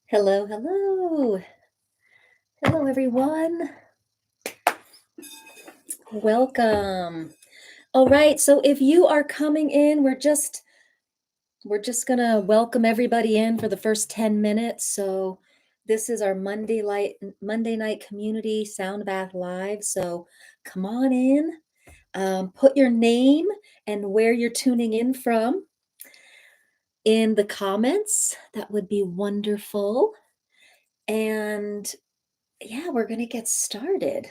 Hello, hello. Hello, everyone. Welcome. All right, so if you are coming in, we're just gonna welcome everybody in for the first 10 minutes. So this is our Monday night community sound bath live. So come on in, put your name and where you're tuning in from in the comments. That would be wonderful. And yeah, we're gonna get started.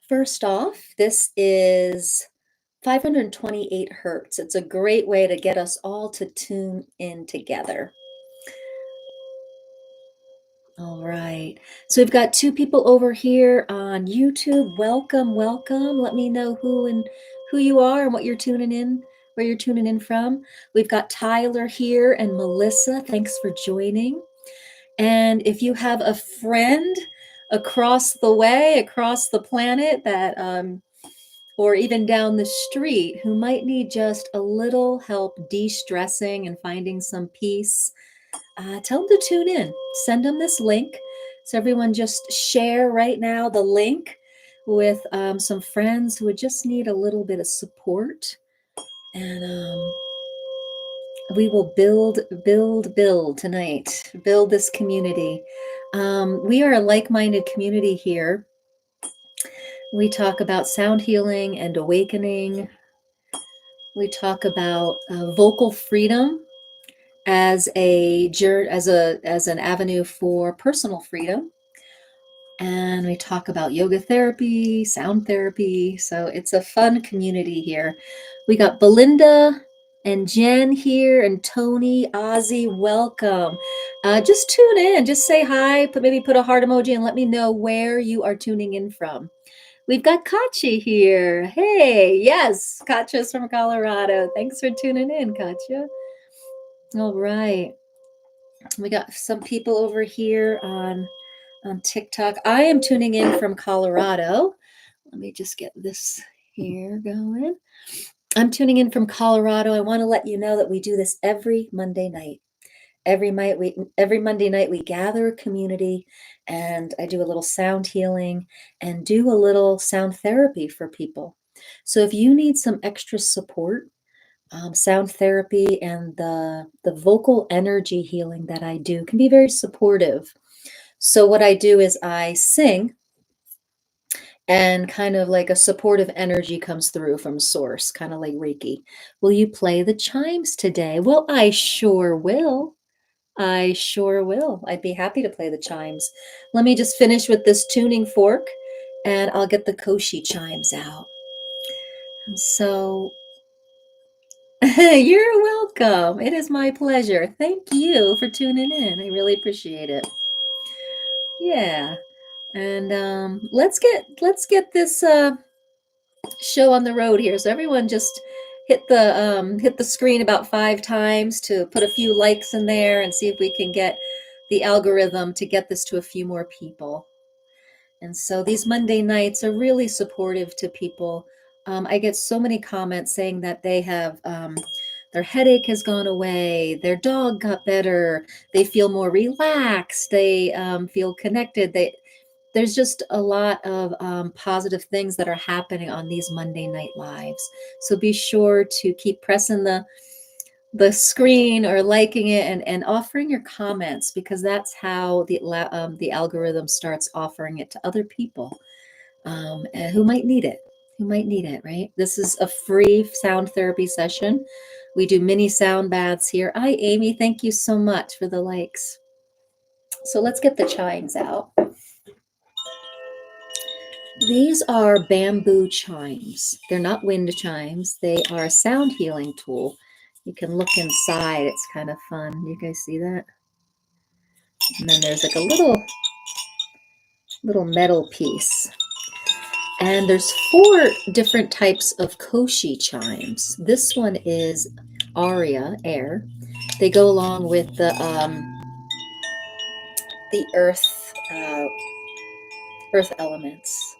First off, this is 528 hertz. It's a great way to get us all to tune in together. All right. So we've got two people over here on YouTube. Welcome, welcome. Let me know who you are and what you're tuning in, where you're tuning in from. We've got Tyler here and Melissa. Thanks for joining. And if you have a friend across the way, across the planet that or even down the street who might need just a little help de-stressing and finding some peace, tell them to tune in. Send them this link. So everyone just share right now the link with some friends who would just need a little bit of support. And we will build tonight, build this community. We are a like-minded community here. We talk about sound healing and awakening. We talk about vocal freedom as an avenue for personal freedom, and we talk about yoga therapy, sound therapy. So it's a fun community here. We got Belinda and Jen here, and Tony, Ozzy. Welcome. Just tune in. Just say hi. Maybe put a heart emoji and let me know where you are tuning in from. We've got Katya here. Hey, yes, Katya's from Colorado. Thanks for tuning in, Katya. All right. We got some people over here on TikTok. I am tuning in from Colorado. Let me just get this here going. I'm tuning in from Colorado. I want to let you know that we do this every Monday night. Every Monday night we gather a community, and I do a little sound healing and do a little sound therapy for people. So if you need some extra support, sound therapy and the vocal energy healing that I do can be very supportive. So what I do is I sing, and kind of like a supportive energy comes through from source, kind of like Reiki. Will you play the chimes today? Well, I sure will. I sure will. I'd be happy to play the chimes. Let me just finish with this tuning fork and I'll get the Koshi chimes out. And so you're welcome. It is my pleasure. Thank you for tuning in. I really appreciate it. Yeah. And let's get this show on the road here. So everyone just hit the screen about 5 times to put a few likes in there and see if we can get the algorithm to get this to a few more people. And so these Monday nights are really supportive to people. I get so many comments saying that they have their headache has gone away, their dog got better, they feel more relaxed, they feel connected. There's just a lot of positive things that are happening on these Monday night lives. So be sure to keep pressing the screen or liking it and offering your comments, because that's how the algorithm starts offering it to other people and who might need it. Right? This is a free sound therapy session. We do mini sound baths here. Hi, Amy. Thank you so much for the likes. So let's get the chimes out. These are bamboo chimes. They're not wind chimes. They are a sound healing tool. You can look inside. It's kind of fun. You guys see that? And then there's like a little metal piece. And there's 4 different types of koshi chimes. This one is aria, air. They go along with the earth, earth elements.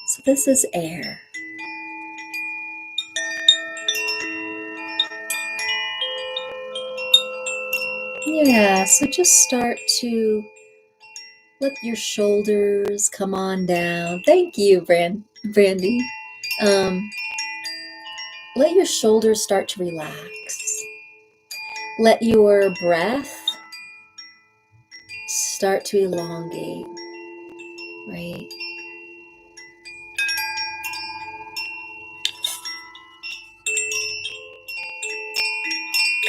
So this is air. Yeah, so just start to let your shoulders come on down. Thank you, Brandy. Let your shoulders start to relax. Let your breath start to elongate, right?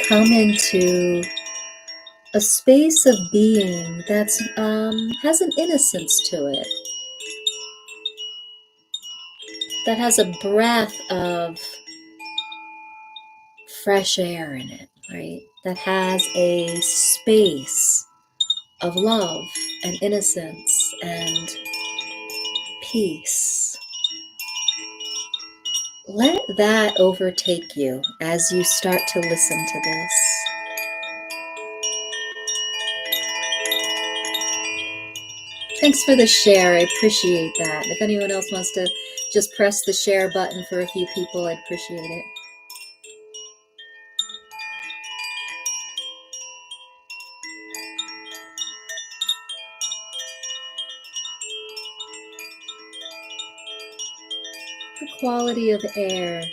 Come into a space of being that's has an innocence to it, that has a breath of fresh air in it, right? That has a space of love and innocence and peace. Let that overtake you as you start to listen to this. Thanks for the share. I appreciate that. If anyone else wants to just press the share button for a few people, I'd appreciate it. The quality of air.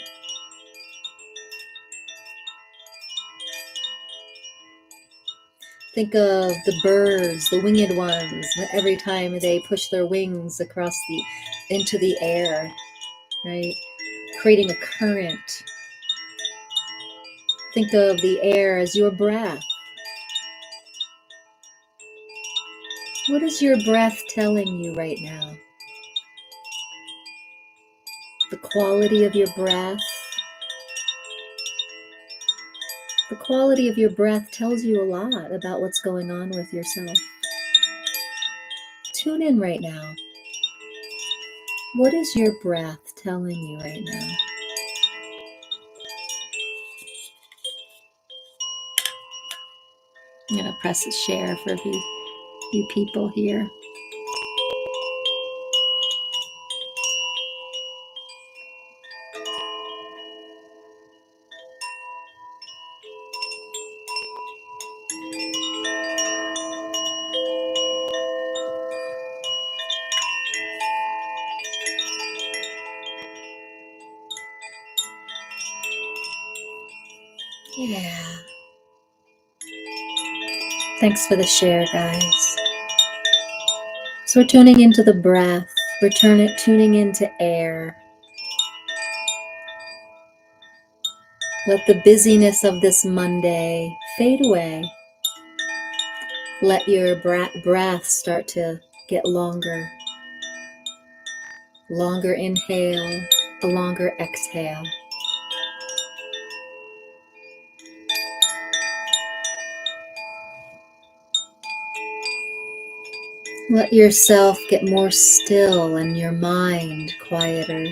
Think of the birds, the winged ones, every time they push their wings across into the air, right? Creating a current. Think of the air as your breath. What is your breath telling you right now? The quality of your breath. The quality of your breath tells you a lot about what's going on with yourself. Tune in right now. What is your breath telling you right now? I'm going to press share for a few people here. Yeah. Thanks for the share, guys. So we're tuning into the breath. We're tuning into air. Let the busyness of this Monday fade away. Let your breath start to get longer. Longer inhale, a longer exhale. Let yourself get more still and your mind quieter.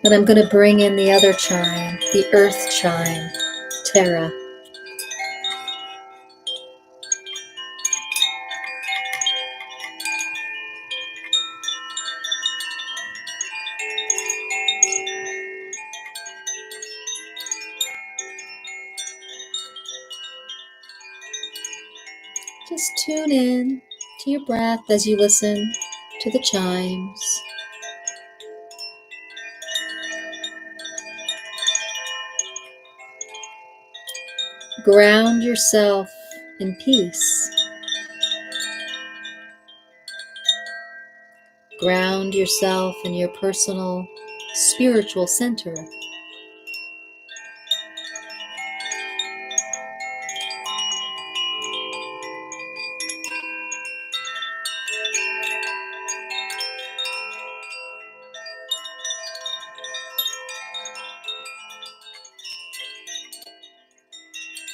Then I'm going to bring in the other chime, the earth chime, Terra. Just tune in to your breath as you listen to the chimes. Ground yourself in peace. Ground yourself in your personal spiritual center.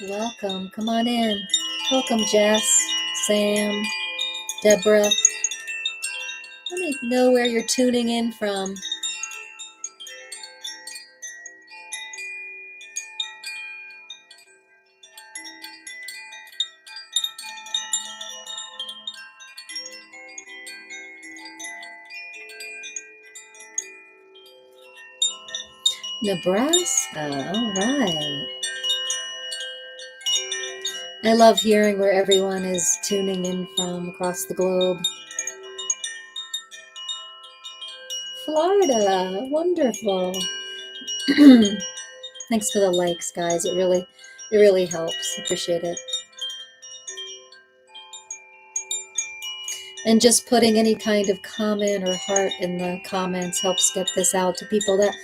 Welcome. Come on in. Welcome, Jess, Sam, Deborah. Let me know where you're tuning in from. Nebraska. All right. I love hearing where everyone is tuning in from across the globe. Florida. Wonderful. Thanks for the likes, guys. It really helps. Appreciate it. And just putting any kind of comment or heart in the comments helps get this out to people that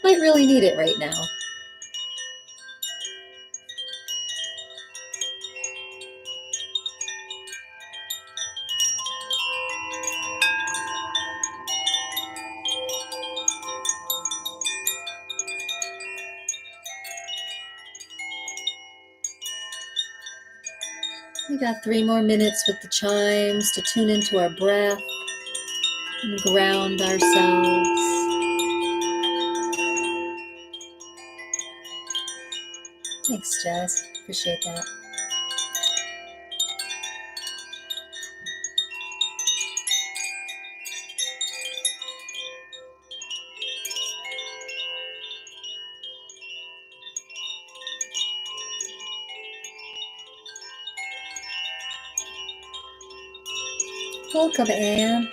might really need it right now. We got 3 more minutes with the chimes to tune into our breath and ground ourselves. Thanks, Jess. Appreciate that. Welcome, Anne.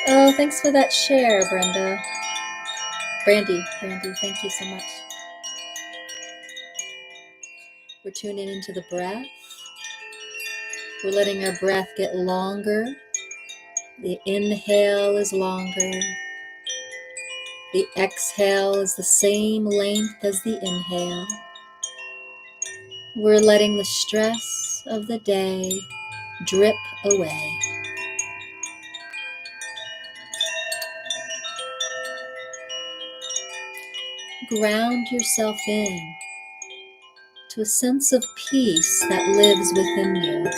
Oh, thanks for that share, Brenda. Brandy, thank you so much. We're tuning into the breath. We're letting our breath get longer. The inhale is longer. The exhale is the same length as the inhale. We're letting the stress of the day drip away. Ground yourself in to a sense of peace that lives within you.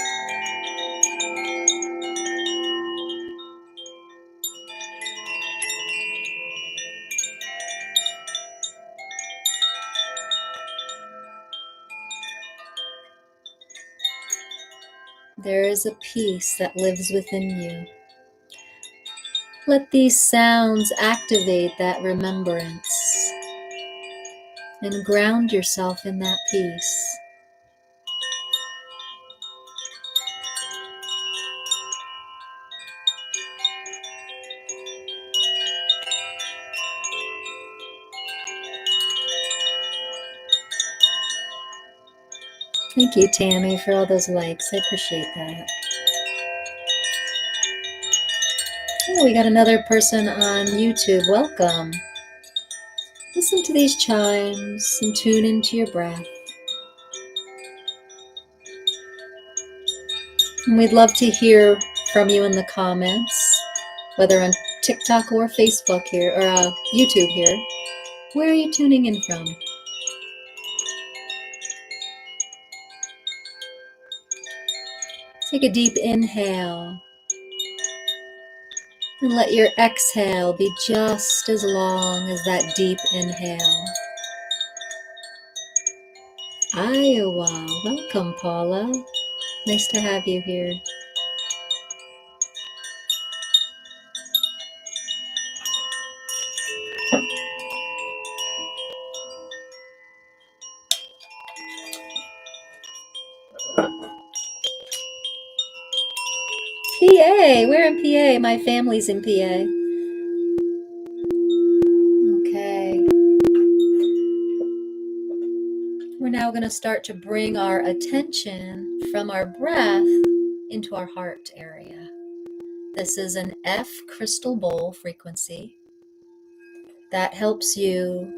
There is a peace that lives within you. Let these sounds activate that remembrance and ground yourself in that peace. Thank you, Tammy, for all those likes. I appreciate that. Oh, we got another person on YouTube. Welcome. Listen to these chimes and tune into your breath. And we'd love to hear from you in the comments, whether on TikTok or Facebook here, or YouTube here. Where are you tuning in from? Take a deep inhale and let your exhale be just as long as that deep inhale. Iowa, welcome, Paula. Nice to have you here. PA, we're in PA. My family's in PA. Okay. We're now going to start to bring our attention from our breath into our heart area. This is an F crystal bowl frequency that helps you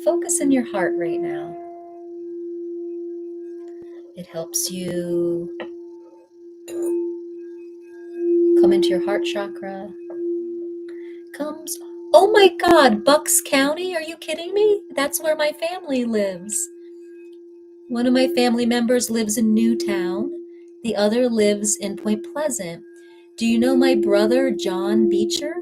focus in your heart right now. It helps you come into your heart chakra. Comes Oh my God, Bucks County? Are you kidding me? That's where my family lives. One of my family members lives in Newtown. The other lives in Point Pleasant. Do you know my brother, John Beecher?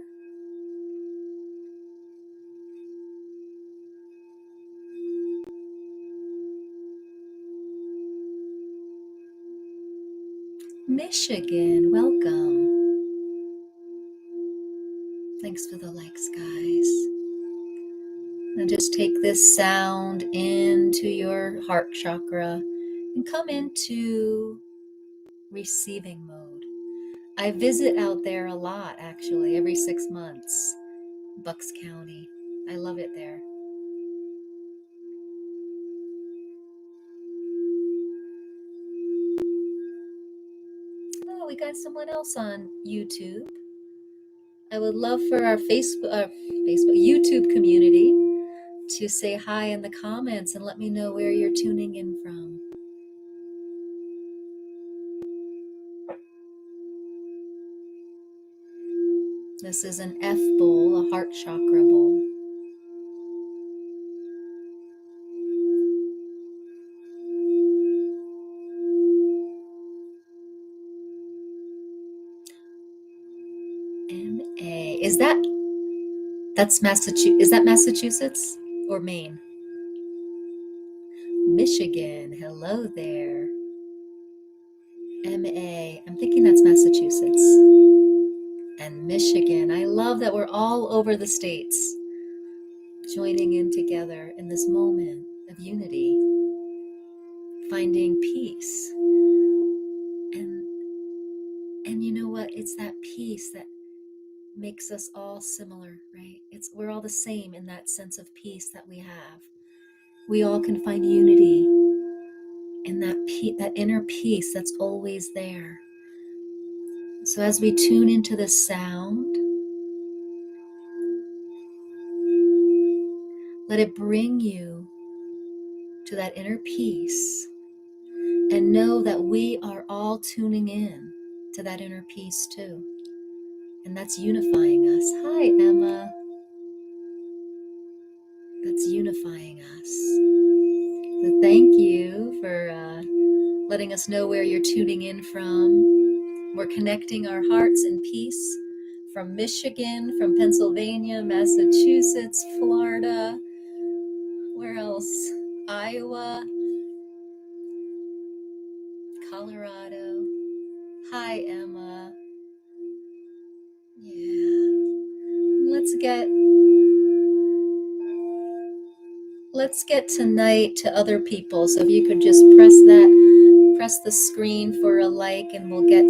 Michigan, welcome. Thanks for the likes, guys. And just take this sound into your heart chakra and come into receiving mode. I visit out there a lot, actually, every 6 months. Bucks County. I love it there. Oh, we got someone else on YouTube. I would love for our Facebook, YouTube community to say hi in the comments and let me know where you're tuning in from. This is an F bowl, a heart chakra bowl. MA. That's Massachusetts? Is that Massachusetts or Maine? Michigan. Hello there. MA. I'm thinking that's Massachusetts. And Michigan. I love that we're all over the states joining in together in this moment of unity, finding peace. And you know what? It's that peace that makes us all similar, right? We're all the same in that sense of peace that we have. We all can find unity in that inner peace that's always there. So as we tune into the sound, let it bring you to that inner peace, and know that we are all tuning in to that inner peace too. And that's unifying us. Hi, Emma. That's unifying us. So thank you for letting us know where you're tuning in from. We're connecting our hearts in peace from Michigan, from Pennsylvania, Massachusetts, Florida. Where else? Iowa, Colorado. Hi, Emma. Yeah. Let's get tonight to other people. So if you could just press the screen for a like, and we'll get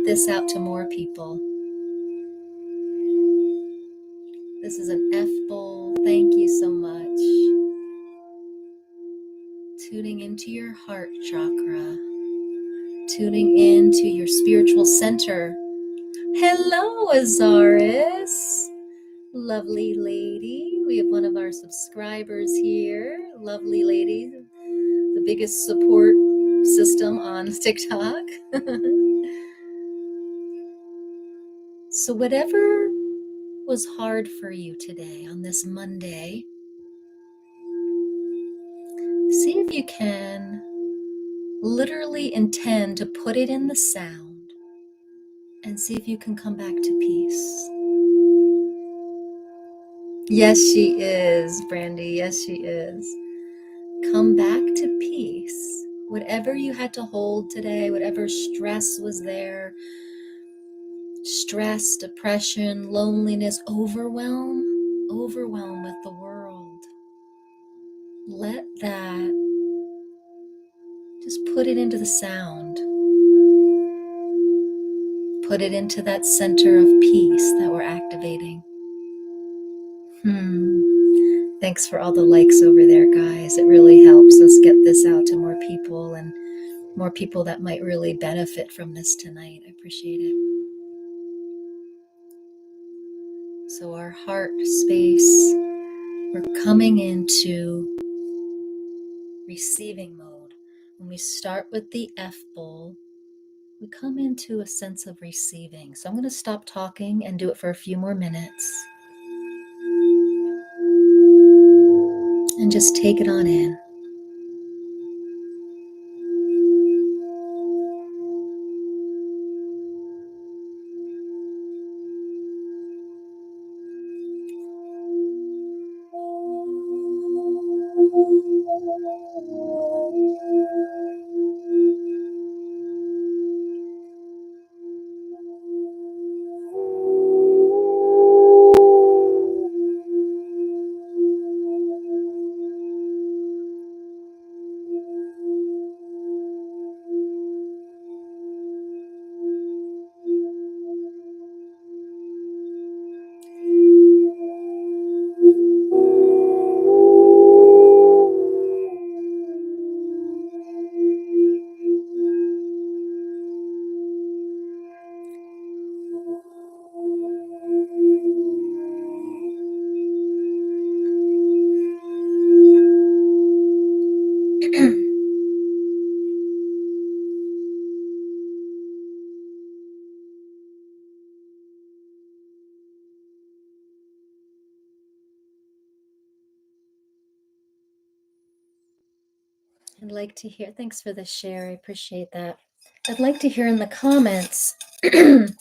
this out to more people. This is an F bowl. Thank you so much. Tuning into your heart chakra, tuning into your spiritual center. Hello, Azaris. Lovely lady. We have one of our subscribers here. Lovely lady. The biggest support system on TikTok. So whatever was hard for you today on this Monday, see if you can literally intend to put it in the sound and see if you can come back to peace. Yes, she is, Brandy. Yes, she is. Come back to peace. Whatever you had to hold today, whatever stress was there, stress, depression, loneliness, overwhelm with the world. Let that, just put it into the sound. Put it into that center of peace that we're activating. Thanks for all the likes over there, guys. It really helps us get this out to more people, and more people that might really benefit from this tonight. I appreciate it. So our heart space, we're coming into receiving mode. When we start with the F bowl, we come into a sense of receiving. So I'm going to stop talking and do it for a few more minutes. And just take it on in. I'd like to hear, thanks for the share. I appreciate that. I'd like to hear in the comments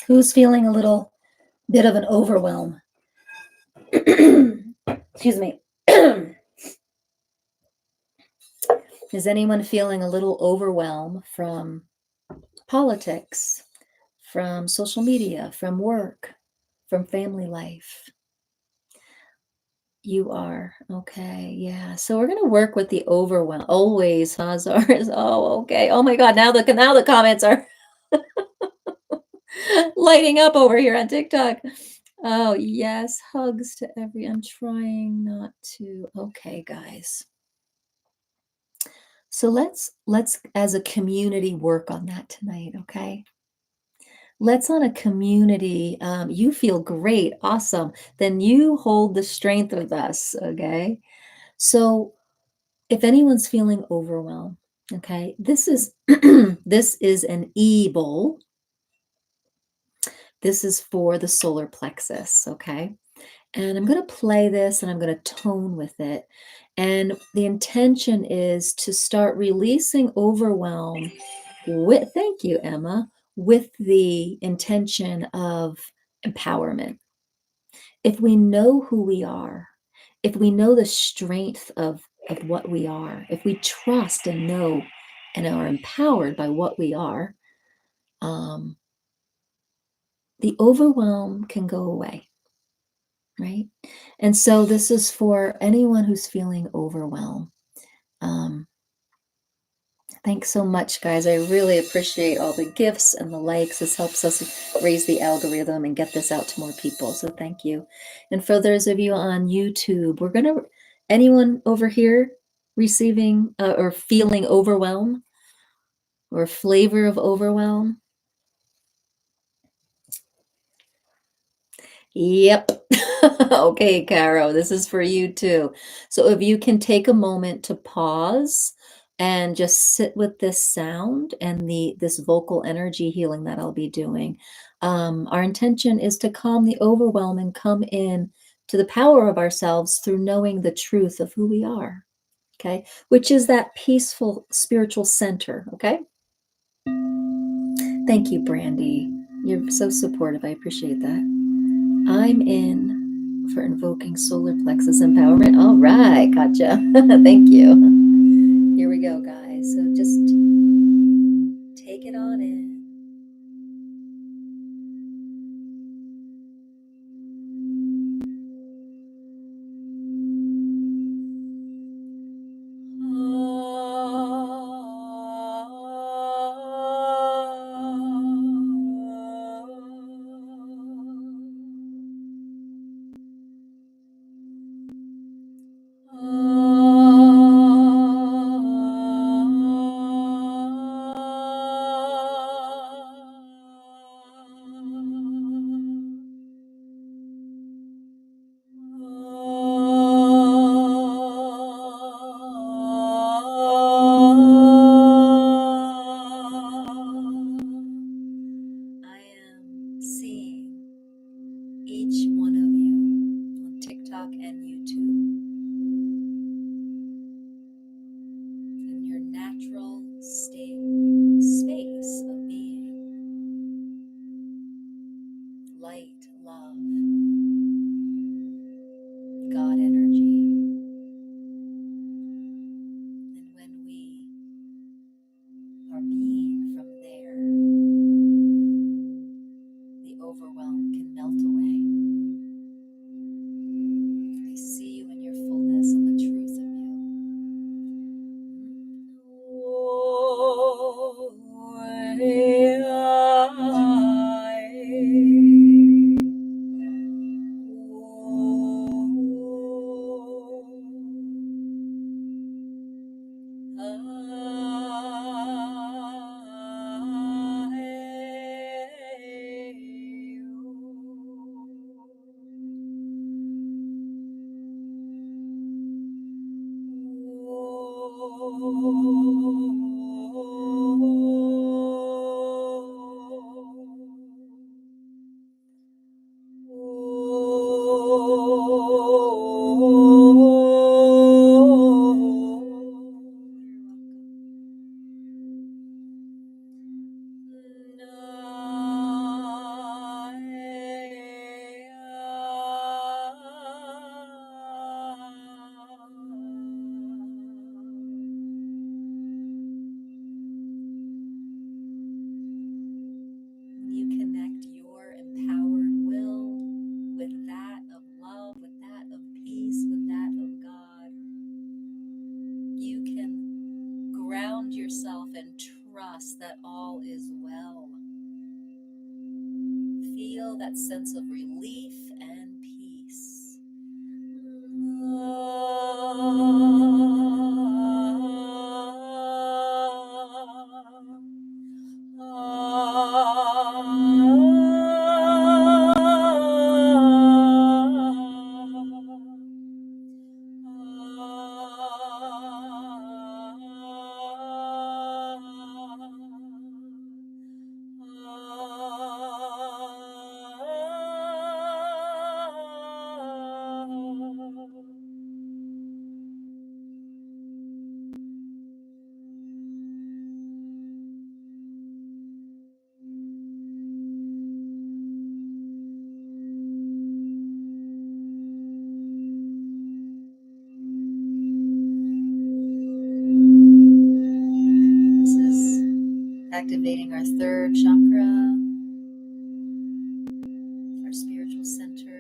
who's feeling a little bit of an overwhelm. Excuse me. Is anyone feeling a little overwhelm from politics, from social media, from work, from family life? You are. Okay. Yeah. So we're going to work with the overwhelm. Always, Hazars. Oh, okay. Oh my God. Now the comments are lighting up over here on TikTok. Oh, yes. Hugs to I'm trying not to. Okay, guys. So let's as a community work on that tonight, okay? Let's on a community, you feel great, awesome. Then you hold the strength with us, okay? So if anyone's feeling overwhelmed, okay, this is this is an e-bowl. This is for the solar plexus, okay? And I'm going to play this and I'm going to tone with it. And the intention is to start releasing overwhelm with, thank you, Emma, with the intention of empowerment. If we know who we are, if we know the strength of what we are, if we trust and know and are empowered by what we are, the overwhelm can go away. Right? And so this is for anyone who's feeling overwhelmed. Thanks so much, guys. I really appreciate all the gifts and the likes. This helps us raise the algorithm and get this out to more people. So thank you. And for those of you on YouTube, anyone over here receiving or feeling overwhelmed or flavor of overwhelm? Yep. Okay, Caro, this is for you too. So if you can take a moment to pause and just sit with this sound and this vocal energy healing that I'll be doing. Our intention is to calm the overwhelm and come in to the power of ourselves through knowing the truth of who we are. Okay, which is that peaceful spiritual center. Okay. Thank you, Brandy. You're so supportive. I appreciate that. I'm in for invoking solar plexus empowerment. All right, gotcha. Thank you. Here we go, guys. So just take it on in. trust that all is well. Feel that sense of relief and peace. Activating our third chakra, our spiritual center.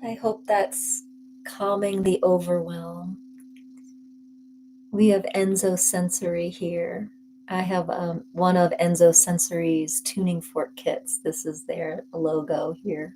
I hope that's calming the overwhelm. We have Enzo Sensory here. I have one of Enzo Sensory's tuning fork kits. This is their logo here.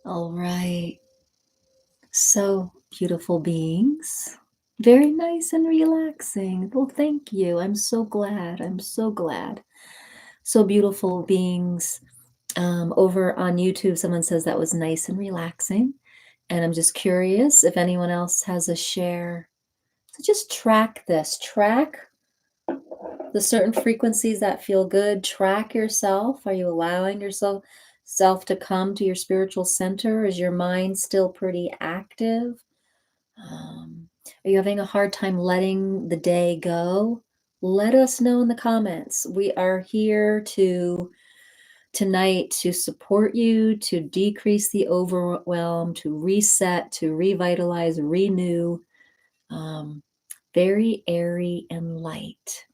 All right. So beautiful beings. Very nice and relaxing. Well, thank you. I'm so glad. I'm so glad. So beautiful beings. Over on YouTube, someone says that was nice and relaxing. And I'm just curious if anyone else has a share. So just track this. Track the certain frequencies that feel good. Track yourself. Are you allowing yourself to come to your spiritual center? Is your mind still pretty active? Are you having a hard time letting the day go? Let us know in the comments. We are here tonight to support you, to decrease the overwhelm, to reset, to revitalize, renew. Very airy and light.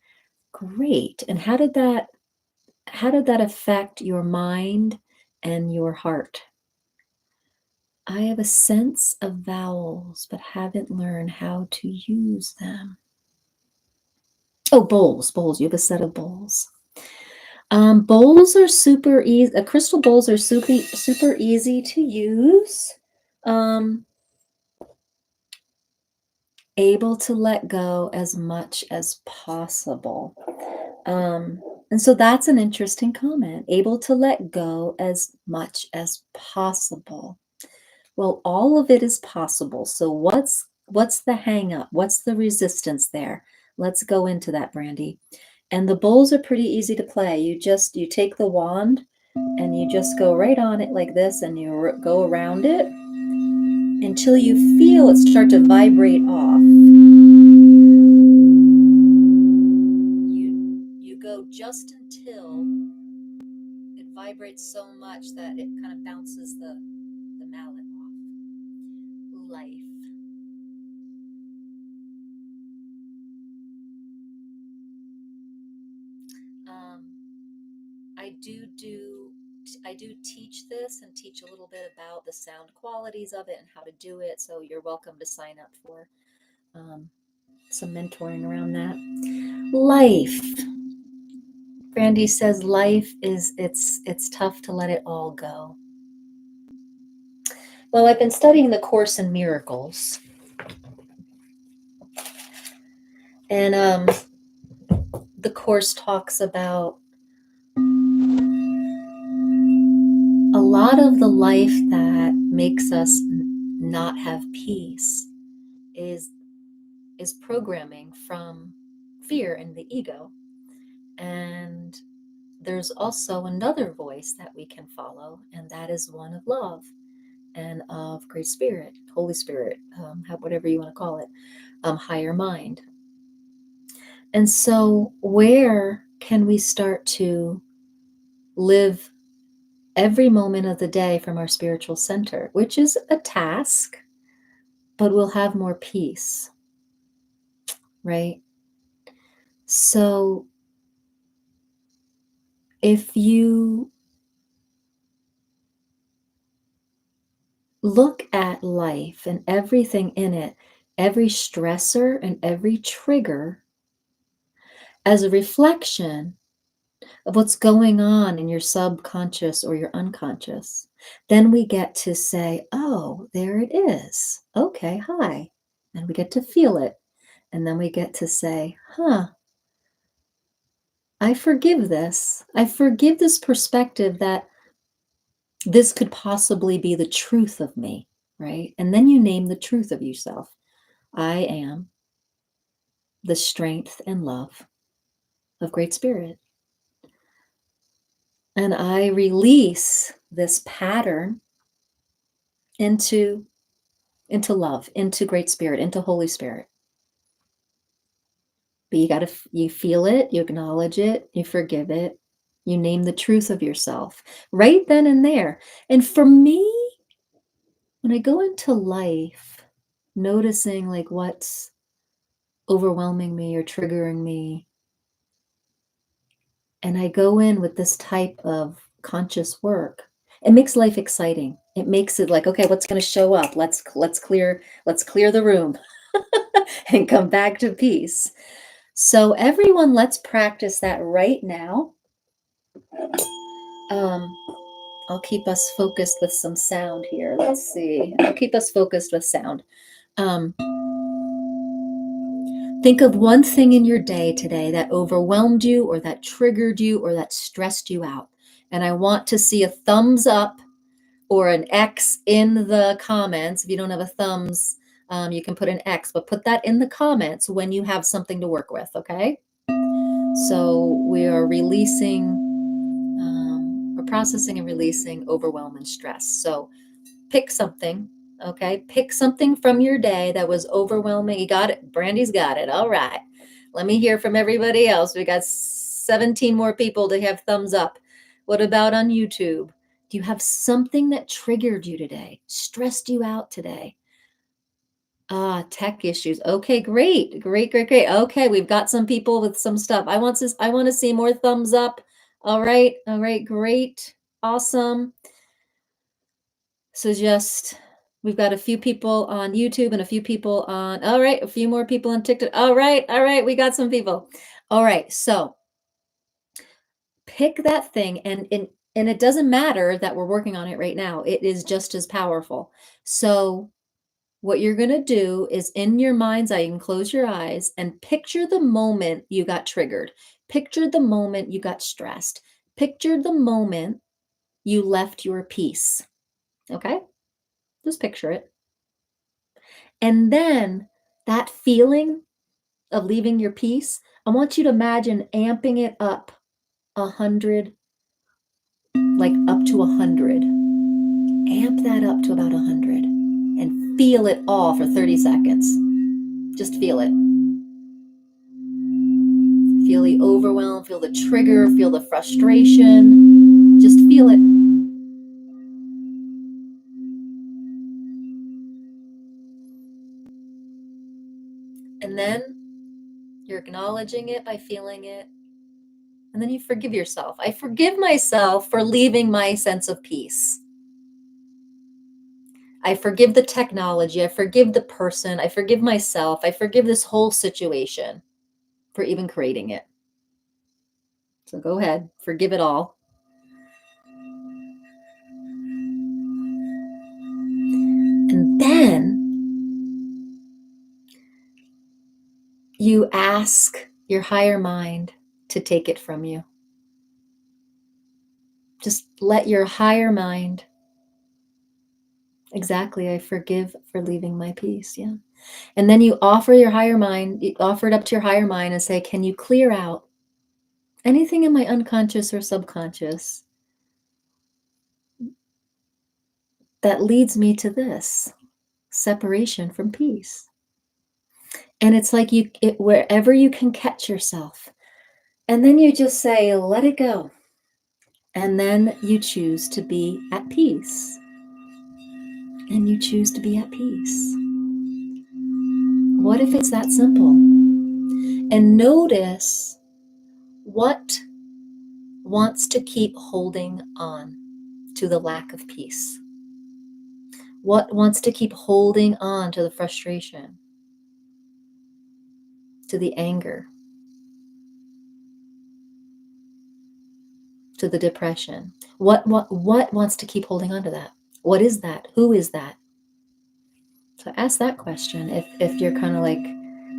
Great. And how did that affect your mind and your heart? I have a sense of vowels, but haven't learned how to use them. Oh, bowls. You have a set of bowls. Bowls are super easy. Crystal bowls are super easy to use. Able to let go as much as possible. And so that's an interesting comment. Able to let go as much as possible. Well, all of it is possible. So what's the hang up? What's the resistance there? Let's go into that, Brandy. And the bowls are pretty easy to play. You take the wand and you just go right on it like this, and you go around it until you feel it start to vibrate off. You go just until it vibrates so much that it kind of bounces the mallet off. Life. I do teach this and teach a little bit about the sound qualities of it and how to do it. So you're welcome to sign up for some mentoring around that. Life. Brandy says life is it's tough to let it all go. Well, I've been studying the Course in Miracles. And the Course talks about a lot of the life that makes us not have peace is programming from fear and the ego. And there's also another voice that we can follow, and that is one of love and of Great Spirit, Holy Spirit, whatever you want to call it, higher mind. And so where can we start to live every moment of the day from our spiritual center, which is a task, but we'll have more peace, right? So if you look at life and everything in it, every stressor and every trigger as a reflection of what's going on in your subconscious or your unconscious, then we get to say, oh, there it is. Okay, hi. And we get to feel it. And then we get to say, I forgive this. I forgive this perspective that this could possibly be the truth of me, right? And then you name the truth of yourself. I am the strength and love of Great Spirit. And I release this pattern into love, into Great Spirit, into Holy Spirit. But you feel it, you acknowledge it, you forgive it, you name the truth of yourself right then and there. And for me, when I go into life, noticing like what's overwhelming me or triggering me, and I go in with this type of conscious work, it makes life exciting. It makes it like, okay, what's going to show up? Let's clear the room and come back to peace. So everyone, let's practice that right now. I'll keep us focused with some sound here. Let's see. I'll keep us focused with sound. Think of one thing in your day today that overwhelmed you or that triggered you or that stressed you out. And I want to see a thumbs up or an X in the comments. If you don't have a thumbs, you can put an X, but put that in the comments when you have something to work with, okay? So we are we're processing and releasing overwhelm and stress. So pick something, okay? Pick something from your day that was overwhelming. You got it. Brandy's got it. All right. Let me hear from everybody else. We got 17 more people to have thumbs up. What about on YouTube? Do you have something that triggered you today, stressed you out today? Tech issues. Okay, great. Okay, we've got some people with some stuff. I want to see more thumbs up. All right, great. Awesome. So we've got a few people on YouTube and a few people on, all right, a few more people on TikTok. All right, we got some people. All right, so pick that thing and it doesn't matter that we're working on it right now. It is just as powerful. So what you're going to do is in your mind's eye, you can close your eyes and picture the moment you got triggered. Picture the moment you got stressed. Picture the moment you left your peace. Okay? Just picture it. And then that feeling of leaving your peace, I want you to imagine amping it up 100, like up to 100. Amp that up to about 100 and feel it all for 30 seconds. Just feel it. Feel the overwhelm, feel the trigger, feel the frustration. Just feel it. And then you're acknowledging it by feeling it. And then you forgive yourself. I forgive myself for leaving my sense of peace. I forgive the technology. I forgive the person. I forgive myself. I forgive this whole situation for even creating it. So go ahead, forgive it all. And then you ask your higher mind to take it from you. Just let your higher mind, exactly, I forgive for leaving my peace. Yeah. And then you offer your higher mind, you offer it up to your higher mind and say, can you clear out anything in my unconscious or subconscious that leads me to this separation from peace? And it's like wherever you can catch yourself. And then you just say, let it go. And then you choose to be at peace. And you choose to be at peace. What if it's that simple? And notice what wants to keep holding on to the lack of peace. What wants to keep holding on to the frustration, to the anger, to the depression? What wants to keep holding on to that? What is that? Who is that? So ask that question if you're kind of like,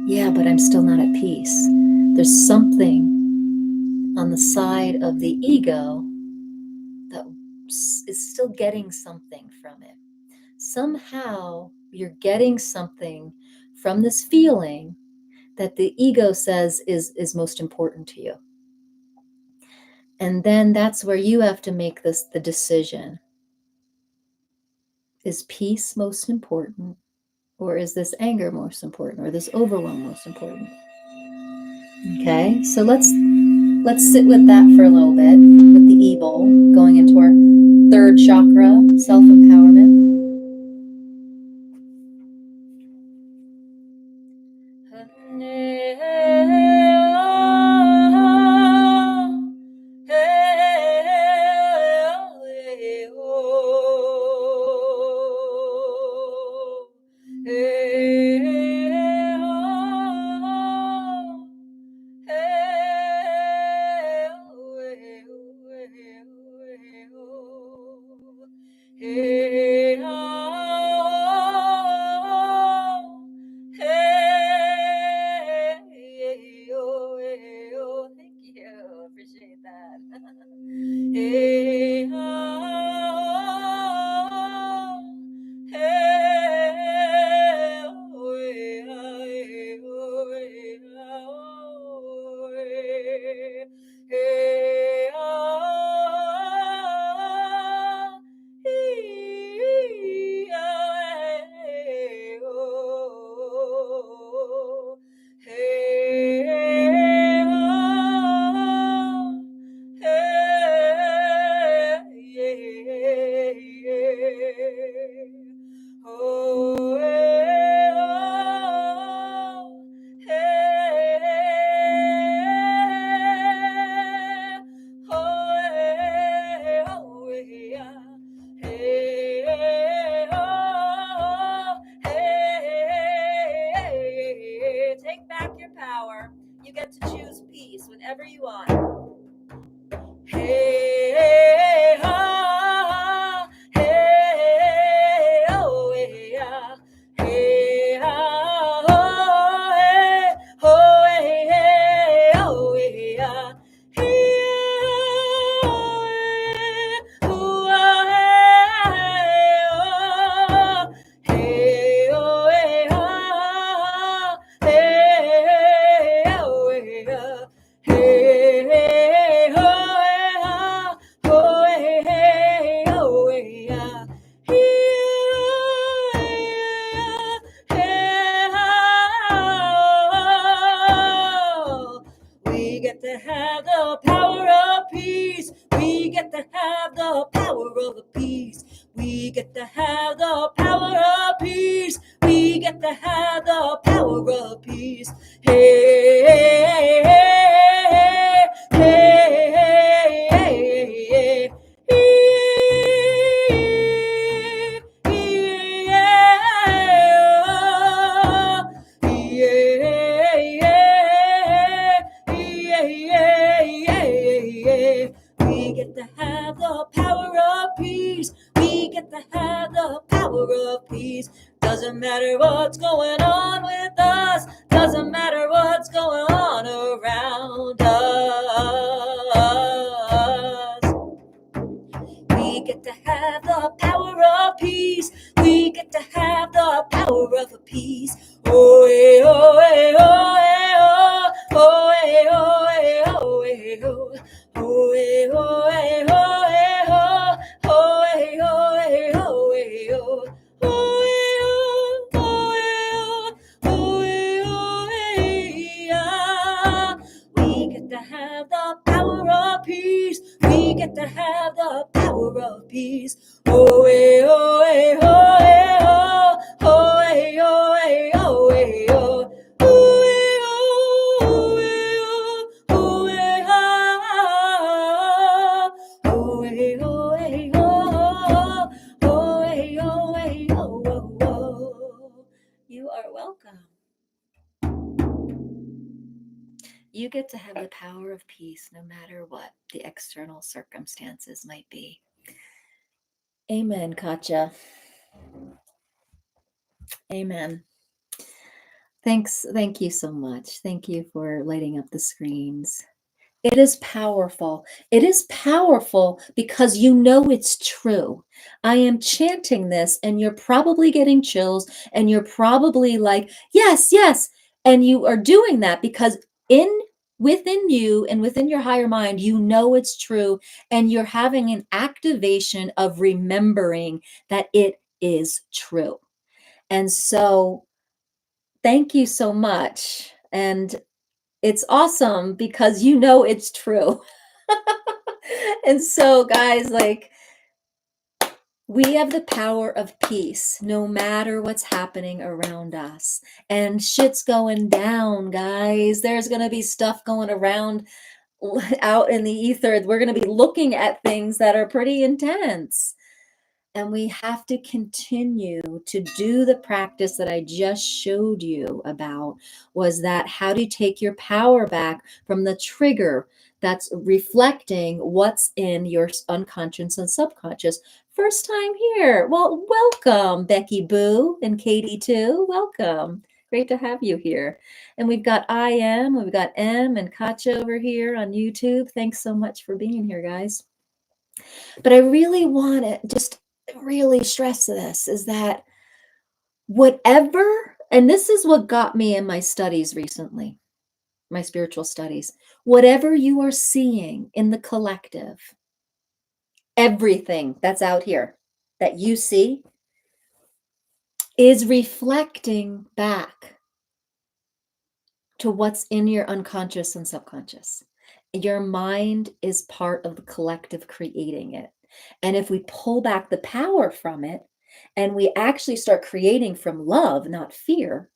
yeah, but I'm still not at peace. There's something on the side of the ego that is still getting something from it. Somehow you're getting something from this feeling that the ego says is most important to you. And then that's where you have to make the decision. Is peace most important? Or is this anger most important? Or this overwhelm most important? Okay, so let's sit with that for a little bit, with the evil, going into our third chakra, self-empowerment. Take back your power. You get to choose peace whenever you want. Hey, ha, hey, oh, yeah. Hey, ha, oh, hey, oh, hey, oh, yeah. Hey, oh, hey, oh, hey, ha, hey, oh, yeah. Hey, hey, ho, hey, ha, ho, hey, hey, oh, hey, yeah. Hey, ha. We get to have the power of peace. We get to have the power of peace. We get to have the power of peace. We get to have the power of peace. Hey, hey, hey, hey, get to have the power of peace. We get to have the power of peace. Doesn't matter what's going on with us. Doesn't matter what's going on around us. We get to have the power of peace. We get to have the power of peace. Oh, eh, oh, eh, oh, eh, oh, oh, eh, oh, eh, oh, eh, oh, oh, eh, oh, eh, oh, eh, oh, oh, eh, oh, eh, oh, eh, oh. We get to have the power of peace. We get to have the power of peace. Oh, eh, oh, eh, oh, eh, oh, oh, eh, oh, eh, oh, eh, oh. Oh, eh, oh, eh, oh, eh, ah. Oh, eh, oh, eh, oh, oh, eh, oh, eh, oh, oh, oh. You are welcome. You get to have the power of peace no matter what the external circumstances might be. Amen, Katja. Amen. Thank you so much. Thank you for lighting up the screens. It is powerful. It is powerful because you know it's true. I am chanting this and you're probably getting chills and you're probably like, yes, yes. And you are doing that because within you and within your higher mind, you know it's true and you're having an activation of remembering that it is true. And so thank you so much. And it's awesome because you know it's true. And so, guys, like, we have the power of peace no matter what's happening around us. And shit's going down, guys. There's going to be stuff going around out in the ether. We're going to be looking at things that are pretty intense. And we have to continue to do the practice that I just showed you about, was that how do you take your power back from the trigger that's reflecting what's in your unconscious and subconscious. First time here. Well, welcome, Becky Boo and Katie too. Welcome. Great to have you here. And we've got we've got M and Katja over here on YouTube. Thanks so much for being here, guys. But I really want to just really stress this, is that whatever, and this is what got me in my studies recently, my spiritual studies, whatever you are seeing in the collective, everything that's out here that you see is reflecting back to what's in your unconscious and subconscious. Your mind is part of the collective creating it. And if we pull back the power from it and we actually start creating from love, not fear,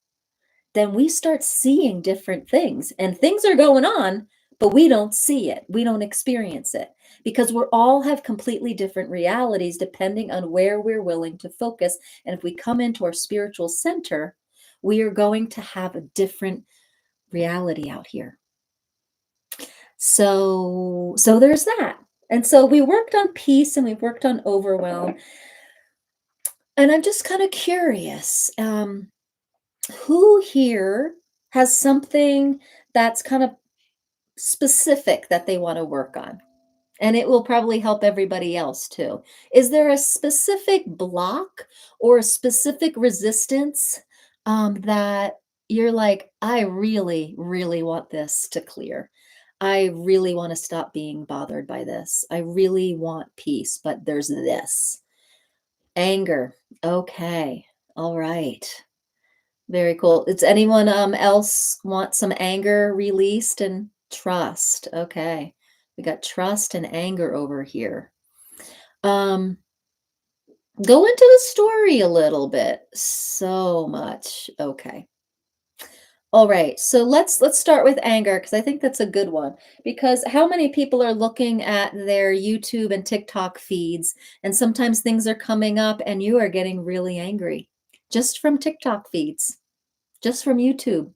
then we start seeing different things. And things are going on, but we don't see it. We don't experience it because we all have completely different realities depending on where we're willing to focus. And if we come into our spiritual center, we are going to have a different reality out here. So there's that. And so we worked on peace and we've worked on overwhelm. And I'm just kind of curious, who here has something that's kind of specific that they want to work on? And it will probably help everybody else too. Is there a specific block or a specific resistance that you're like, I really, really want this to clear? I really want to stop being bothered by this. I really want peace, but there's this. Anger. Okay. All right. Very cool. Does anyone else want some anger released? And trust? Okay. We got trust and anger over here. Go into the story a little bit. So much. Okay. All right. So let's start with anger, because I think that's a good one. Because how many people are looking at their YouTube and TikTok feeds, and sometimes things are coming up and you are getting really angry just from TikTok feeds, just from YouTube?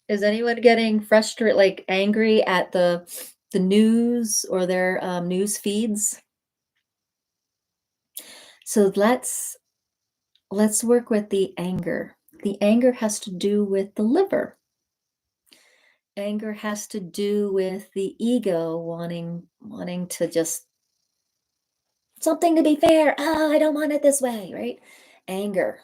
Is anyone getting frustrated, like angry at the the news or their news feeds. So let's work with the anger. The anger has to do with the liver. Anger has to do with the ego wanting to just something to be fair. Oh, I don't want it this way, right? Anger.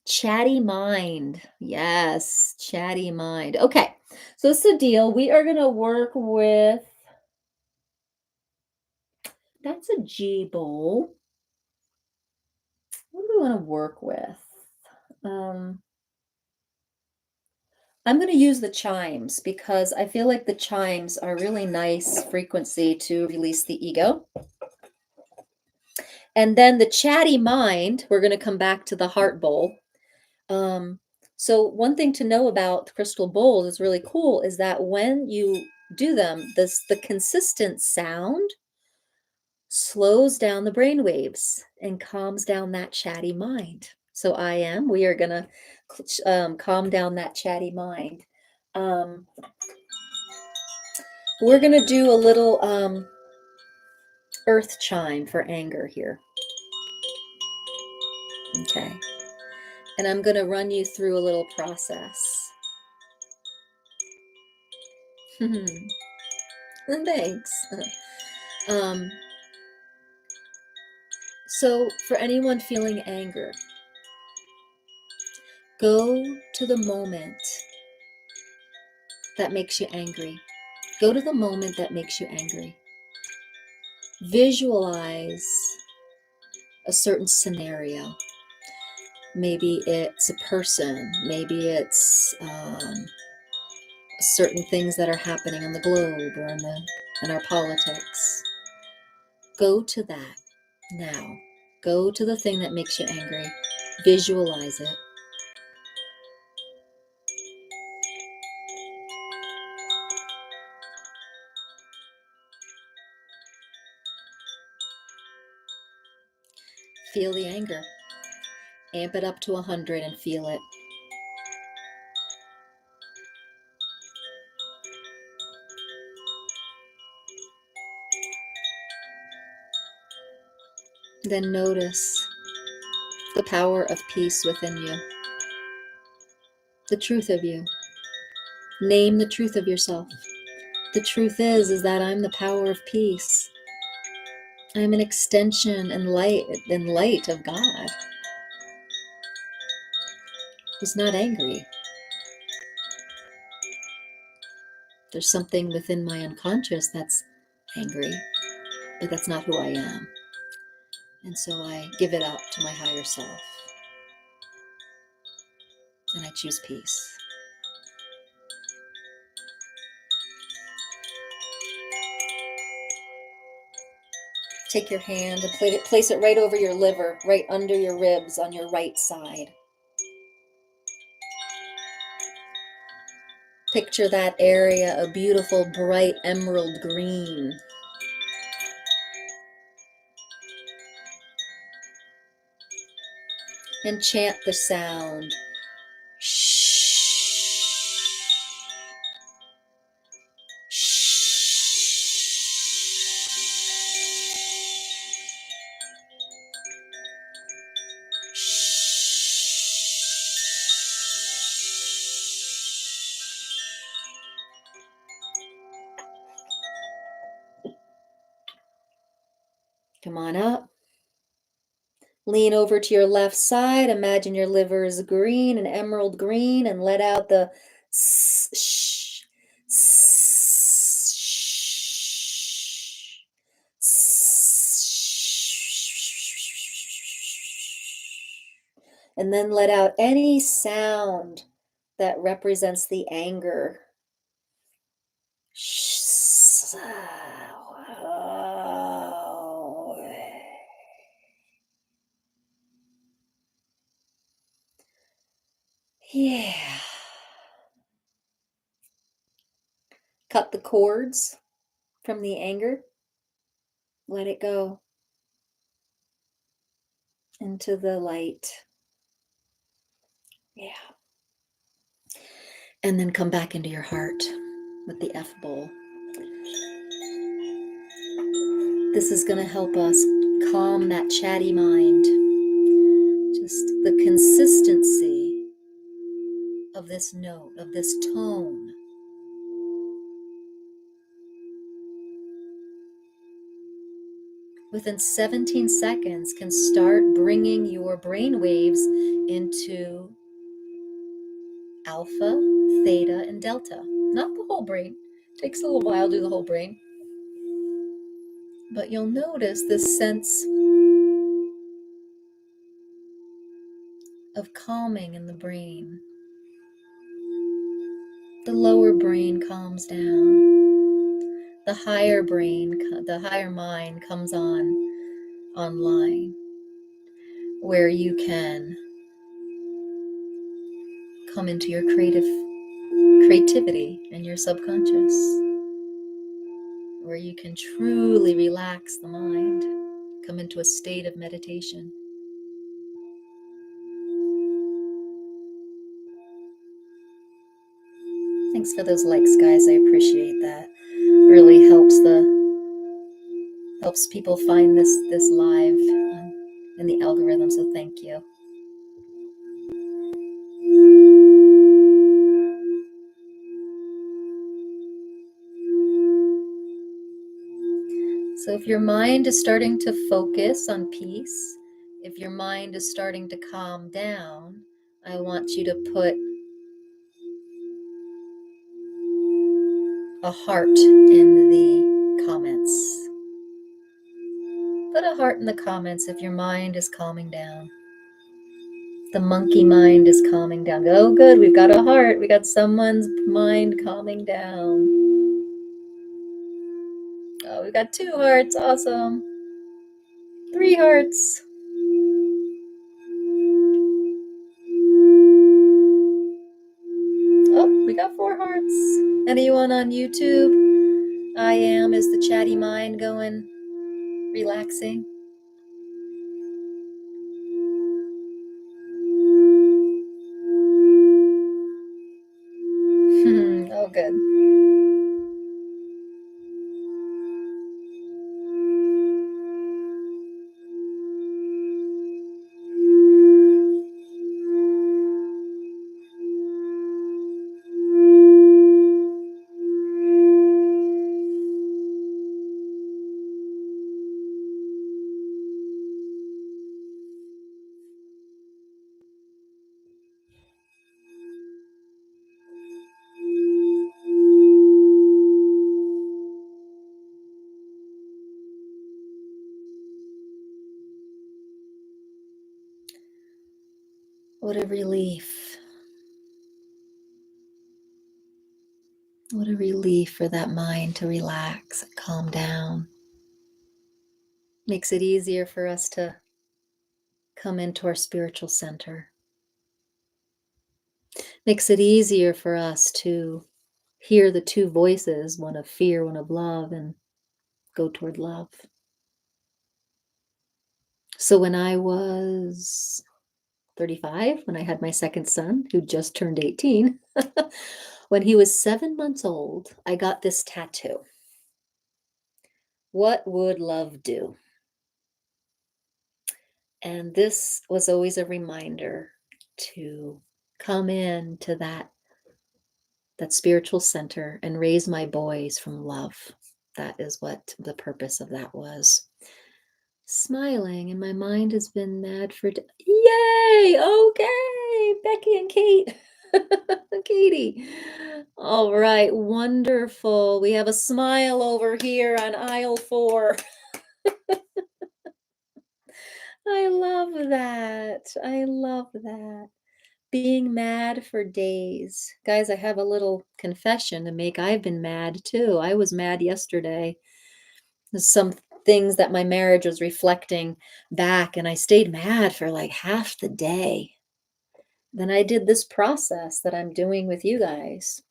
Chatty mind. Yes, chatty mind. Okay. So it's the deal. We are going to work with that's a G bowl. What do we want to work with? Um I'm going to use the chimes because I feel like the chimes are really nice frequency to release the ego. And then the chatty mind, we're going to come back to the heart bowl. Um, so one thing to know about crystal bowls is really cool is that when you do them, the consistent sound slows down the brain waves and calms down that chatty mind. So we are going to calm down that chatty mind. Um, we're going to do a little earth chime for anger here. Okay. And I'm going to run you through a little process. Thanks. Um, so, for anyone feeling anger, go to the moment that makes you angry. Go to the moment that makes you angry. Visualize a certain scenario. Maybe it's a person, maybe it's certain things that are happening in the globe or in our politics. Go to that now. Go to the thing that makes you angry. Visualize it. Feel the anger. Amp it up to 100 and feel it. Then notice the power of peace within you. The truth of you. Name the truth of yourself. The truth is that I'm the power of peace. I'm an extension and light of God. He's not angry. There's something within my unconscious that's angry, but that's not who I am. And so I give it up to my higher self. And I choose peace. Take your hand and place it right over your liver, right under your ribs on your right side. Picture that area a beautiful, bright emerald green. And chant the sound. Shh. Come on up. Lean over to your left side. Imagine your liver is green, an emerald green, and let out the shh, and then let out any sound that represents the anger. Yeah. Cut the cords from the anger. Let it go into the light. Yeah. And then come back into your heart with the F bowl. This is going to help us calm that chatty mind. Just the consistency of this note, of this tone. Within 17 seconds can start bringing your brain waves into alpha, theta, and delta. Not the whole brain. It takes a little while to do the whole brain. But you'll notice this sense of calming in the brain. The lower brain calms down. The higher brain, the higher mind comes online, where you can come into your creativity and your subconscious, where you can truly relax the mind, come into a state of meditation. Thanks for those likes, guys. I appreciate that. Really helps people find this live in the algorithm, so thank you. So if your mind is starting to focus on peace, if your mind is starting to calm down, I want you to put a heart in the comments. Put a heart in the comments if your mind is calming down. The monkey mind is calming down. Oh, good. We've got a heart. We got someone's mind calming down. Oh, we've got 2 hearts. Awesome. 3 hearts. Oh, we got 4 hearts. Anyone on YouTube? I am. Is the chatty mind going? Relaxing? Oh, good. What a relief. What a relief for that mind to relax and calm down. Makes it easier for us to come into our spiritual center. Makes it easier for us to hear the 2 voices, one of fear, one of love, and go toward love. So when I was 35, when I had my second son, who just turned 18, when he was 7 months old, I got this tattoo. What would love do? And this was always a reminder to come into that spiritual center and raise my boys from love. That is what the purpose of that was. Smiling, and my mind has been mad for yay! Okay, Becky and Kate. Katie. All right, wonderful. We have a smile over here on aisle 4. I love that. I love that. Being mad for days. Guys, I have a little confession to make. I've been mad too. I was mad yesterday. There's some things that my marriage was reflecting back, and I stayed mad for like half the day. Then I did this process that I'm doing with you guys.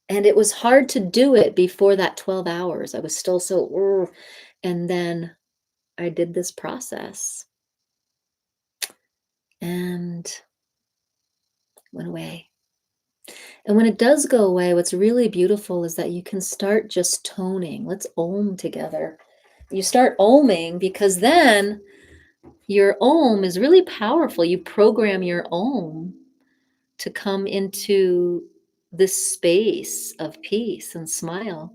And it was hard to do it before that 12 hours. I was still so, and then I did this process and went away. And when it does go away, what's really beautiful is that you can start just toning. Let's om together. You start oming because then your om is really powerful. You program your om to come into this space of peace and smile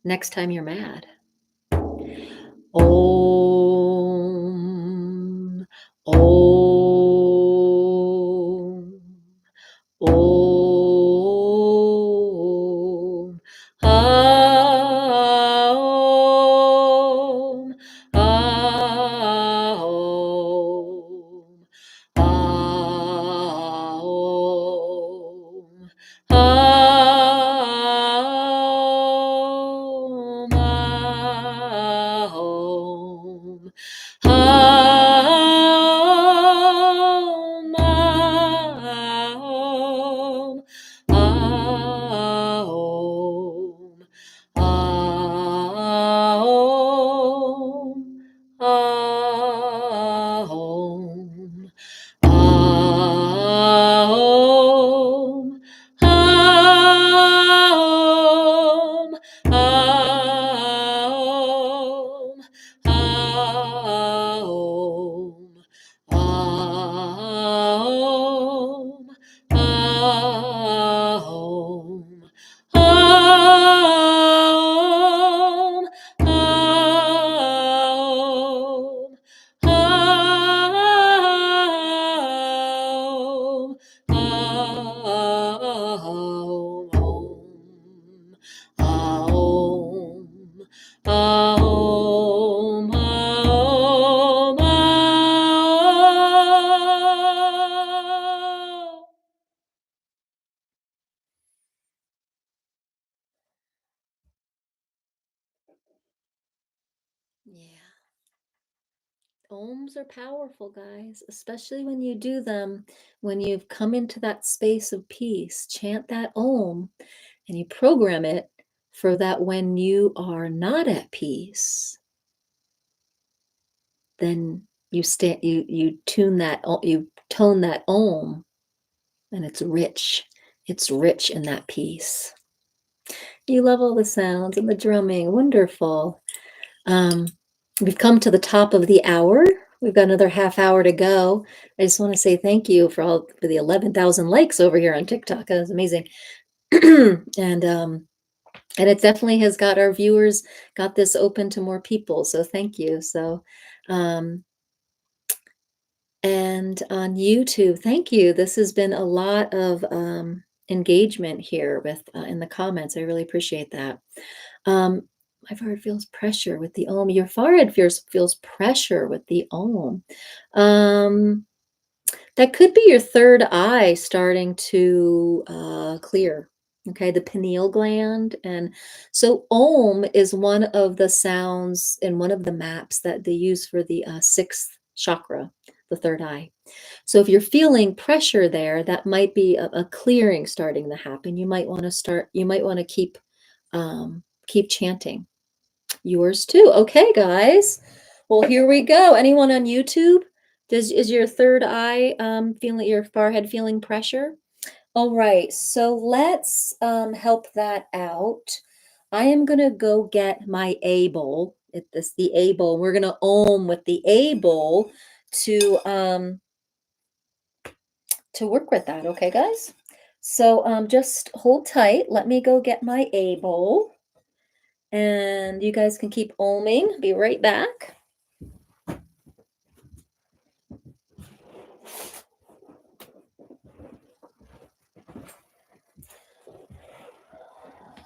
next time you're mad. Om, om, om, om, om, om, om, om. Aum, aum, aum, aum, aum, aum, aum, aum, aum, aum, aum, aum, aum, aum, aum, aum, aum, aum. Yeah. Ohms are powerful, guys, especially when you do them, when you've come into that space of peace. Chant that Om and you program it for that when you are not at peace, then you tune that you tone that Om and it's rich. It's rich in that peace. You love all the sounds and the drumming. Wonderful. Um, we've come to the top of the hour. We've got another half hour to go. I just want to say thank you for the 11,000 likes over here on TikTok. That was amazing. And it definitely has got our viewers got this open to more people. So thank you. So um, and on YouTube, thank you. This has been a lot of engagement here with in the comments. I really appreciate that. Um, my forehead feels pressure with the Om. Your forehead feels pressure with the Om. That could be your third eye starting to clear. Okay, the pineal gland. And so Om is one of the sounds in one of the maps that they use for the sixth chakra, the third eye. So if you're feeling pressure there, that might be a clearing starting to happen. You might want to start, you might want to keep chanting. Yours too. Okay, guys. Well, here we go. Anyone on YouTube? Is your third eye feeling your forehead feeling pressure? All right, so let's help that out. I am gonna go get my A bowl. The A bowl. We're gonna Om with the A bowl to work with that. Okay, guys. So just hold tight. Let me go get my A bowl, and you guys can keep oming. Be right back.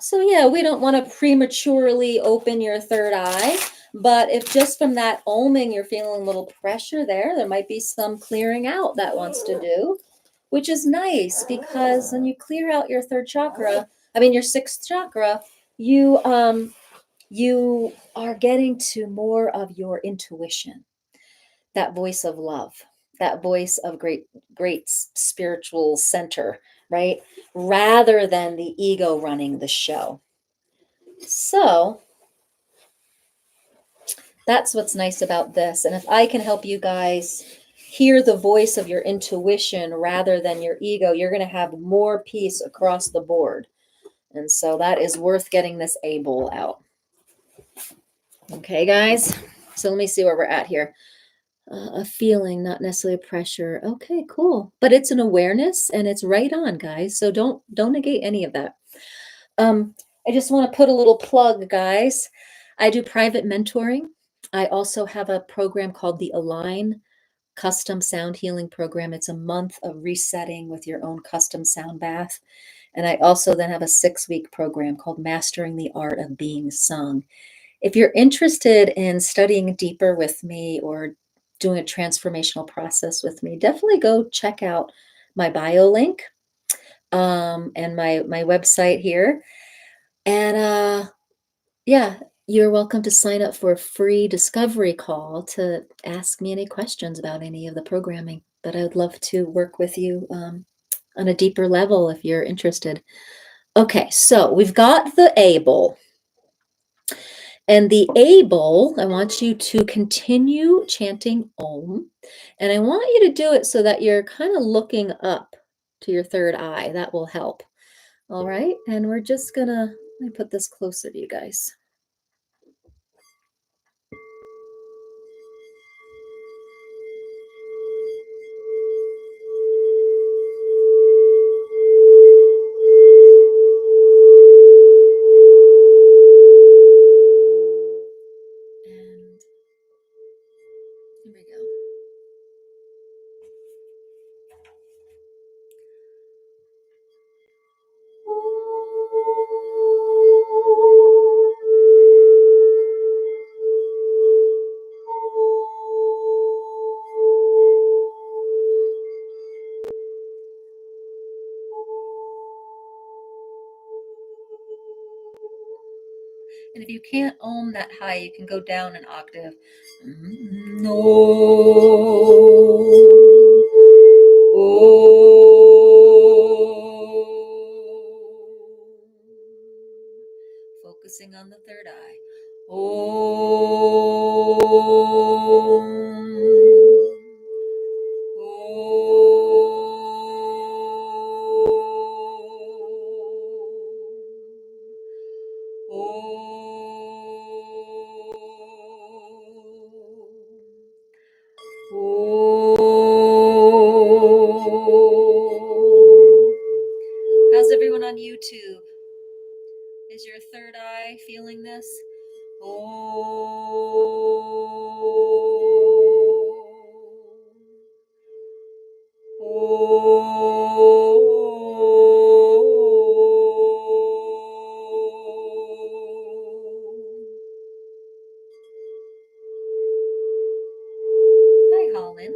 So yeah, we don't want to prematurely open your third eye, but if just from that oming you're feeling a little pressure there might be some clearing out that wants to do, which is nice because when you clear out your third chakra, I mean your sixth chakra, you are getting to more of your intuition, that voice of love, that voice of great spiritual center, right? Rather than the ego running the show. So that's what's nice about this. And if I can help you guys hear the voice of your intuition rather than your ego, you're going to have more peace across the board. And so that is worth getting this A bowl out. Okay, guys. So let me see where we're at here. A feeling, not necessarily a pressure. Okay, cool. But it's an awareness and it's right on, guys. So don't negate any of that. I just want to put a little plug, guys. I do private mentoring. I also have a program called the Align Custom Sound Healing Program. It's a month of resetting with your own custom sound bath. And I also then have a 6-week program called Mastering the Art of Being Sung. If you're interested in studying deeper with me or doing a transformational process with me, definitely go check out my bio link and my website here. And yeah, you're welcome to sign up for a free discovery call to ask me any questions about any of the programming. But I would love to work with you on a deeper level if you're interested. Okay, so we've got the A bowl. And the A bowl, I want you to continue chanting Om. And I want you to do it so that you're kind of looking up to your third eye. That will help. All right. And we're just going to, let me put this closer to you guys. And here we go. And if you can't Om that high, you can go down an octave. Focusing on the third eye. How's everyone on YouTube? Is your third eye feeling this? Hi, Holland.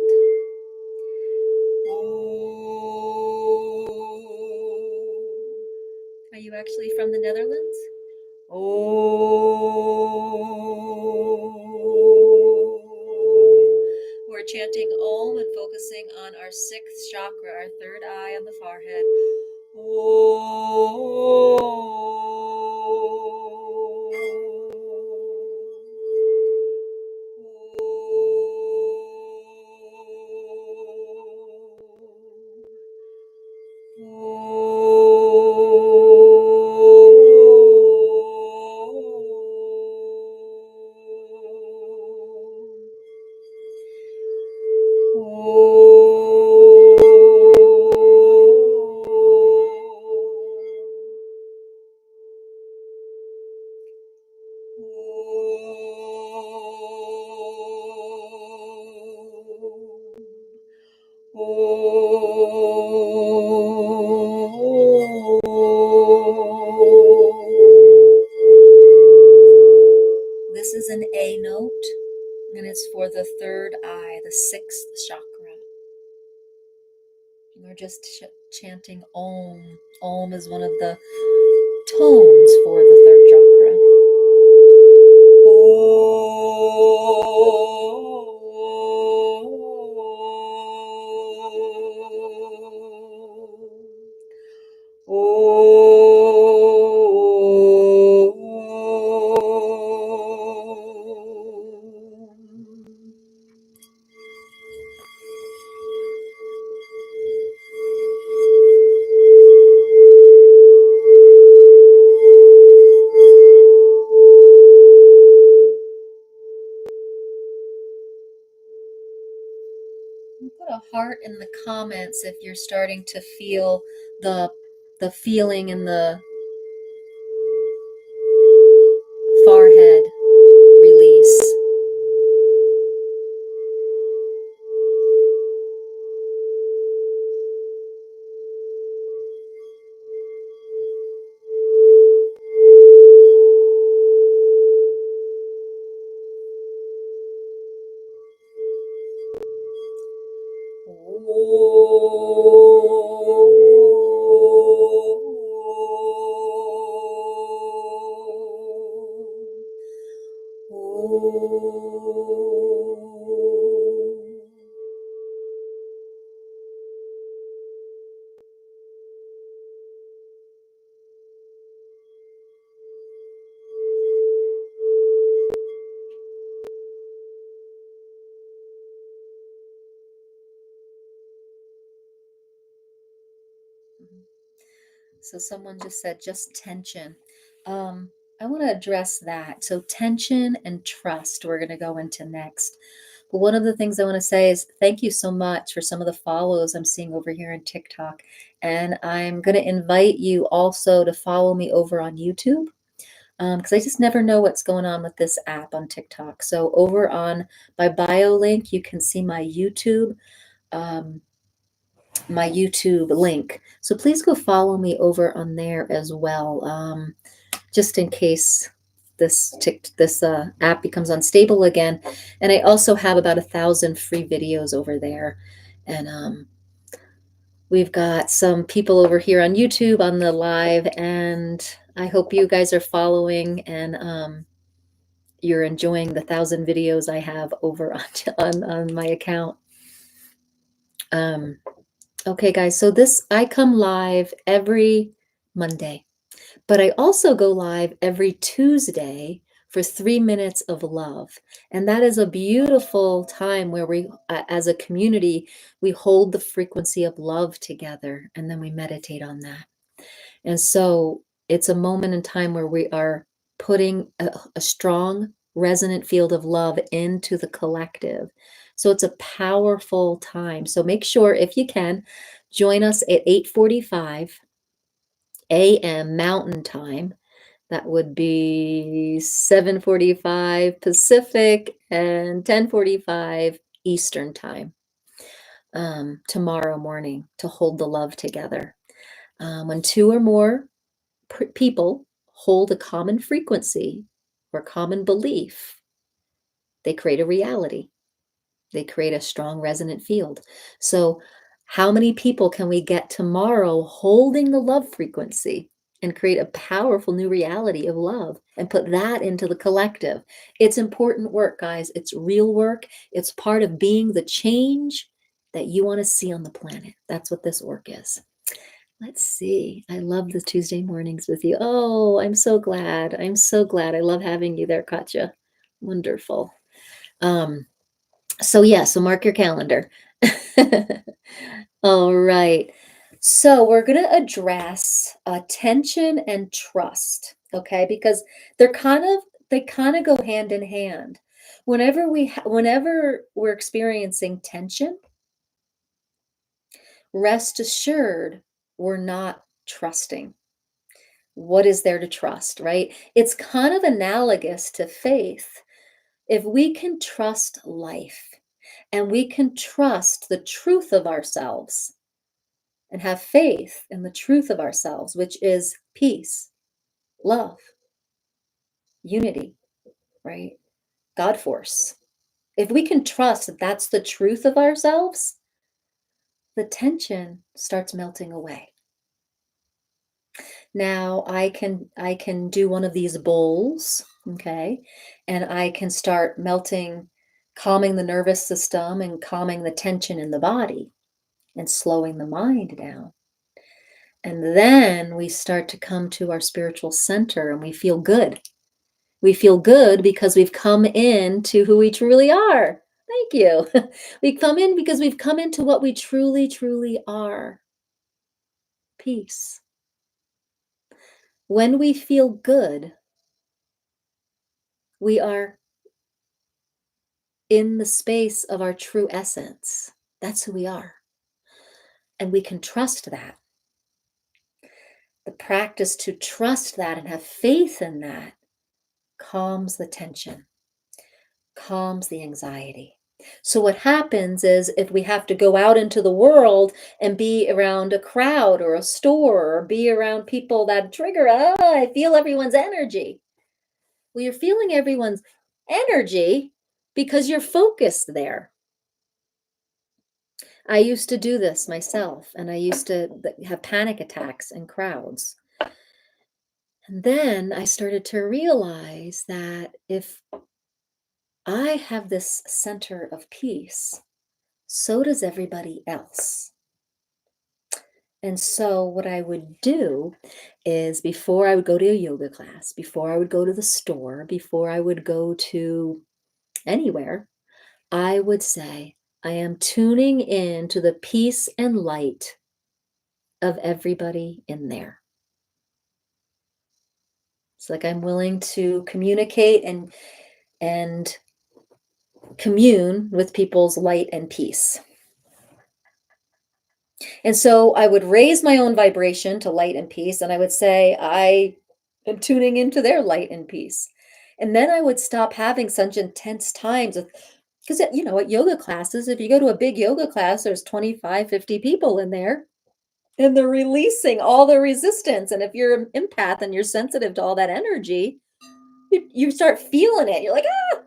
Are you actually from the Netherlands? We're chanting Om and focusing on our 6th chakra, our third eye on the forehead. This is an A note, and it's for the third eye, the 6th chakra. And we're just chanting Om. Om is one of the tones for the third chakra. heart in the comments if you're starting to feel the feeling in the forehead release. So someone just said just tension. I want to address that. So tension and trust, we're going to go into next. But one of the things I want to say is thank you so much for some of the follows I'm seeing over here on TikTok. And I'm going to invite you also to follow me over on YouTube, because I just never know what's going on with this app on TikTok. So over on my bio link, you can see um, my YouTube link. So please go follow me over on there as well, just in case this app becomes unstable again. And I also have about 1,000 free videos over there. And we've got some people over here on YouTube on the live, and I hope you guys are following and you're enjoying the 1,000 videos I have over on my account. Okay, guys, so I come live every Monday, but I also go live every Tuesday for 3 minutes of love. And that is a beautiful time where we, as a community, we hold the frequency of love together and then we meditate on that. And so it's a moment in time where we are putting a strong resonant field of love into the collective. So it's a powerful time. So make sure, if you can, join us at 8:45 a.m. Mountain Time. That would be 7:45 Pacific and 10:45 Eastern Time, tomorrow morning, to hold the love together. When two or more people hold a common frequency or common belief, they create a reality. They create a strong resonant field. So how many people can we get tomorrow holding the love frequency and create a powerful new reality of love and put that into the collective? It's important work, guys. It's real work. It's part of being the change that you want to see on the planet. That's what this work is. Let's see. I love the Tuesday mornings with you. Oh, I'm so glad. I'm so glad. I love having you there, Katja. Wonderful. So yeah, so mark your calendar. All right. So we're going to address tension and trust, okay? Because they kind of go hand in hand. Whenever we're experiencing tension, rest assured we're not trusting. What is there to trust, right? It's kind of analogous to faith. If we can trust life and we can trust the truth of ourselves and have faith in the truth of ourselves, which is peace, love, unity, right? God force. If we can trust that that's the truth of ourselves, the tension starts melting away. Now I can do one of these bowls, okay? And I can start calming the nervous system and calming the tension in the body and slowing the mind down. And then we start to come to our spiritual center and we feel good. We feel good because we've come into who we truly are. Thank you. We come in because we've come into what we truly, truly are. Peace. When we feel good, we are in the space of our true essence. That's who we are. And we can trust that. The practice to trust that and have faith in that calms the tension, calms the anxiety. So, what happens is if we have to go out into the world and be around a crowd or a store or be around people that trigger, I feel everyone's energy. Well, you're feeling everyone's energy because you're focused there. I used to do this myself, and I used to have panic attacks in crowds. And then I started to realize that if I have this center of peace, so does everybody else. And so, what I would do is before I would go to a yoga class, before I would go to the store, before I would go to anywhere, I would say, I am tuning in to the peace and light of everybody in there. It's like I'm willing to communicate and commune with people's light and peace. And so I would raise my own vibration to light and peace, and I would say, I am tuning into their light and peace. And then I would stop having such intense times because, at yoga classes, if you go to a big yoga class, there's 25, 50 people in there, and they're releasing all the resistance. And if you're an empath and you're sensitive to all that energy, you start feeling it. You're like, ah.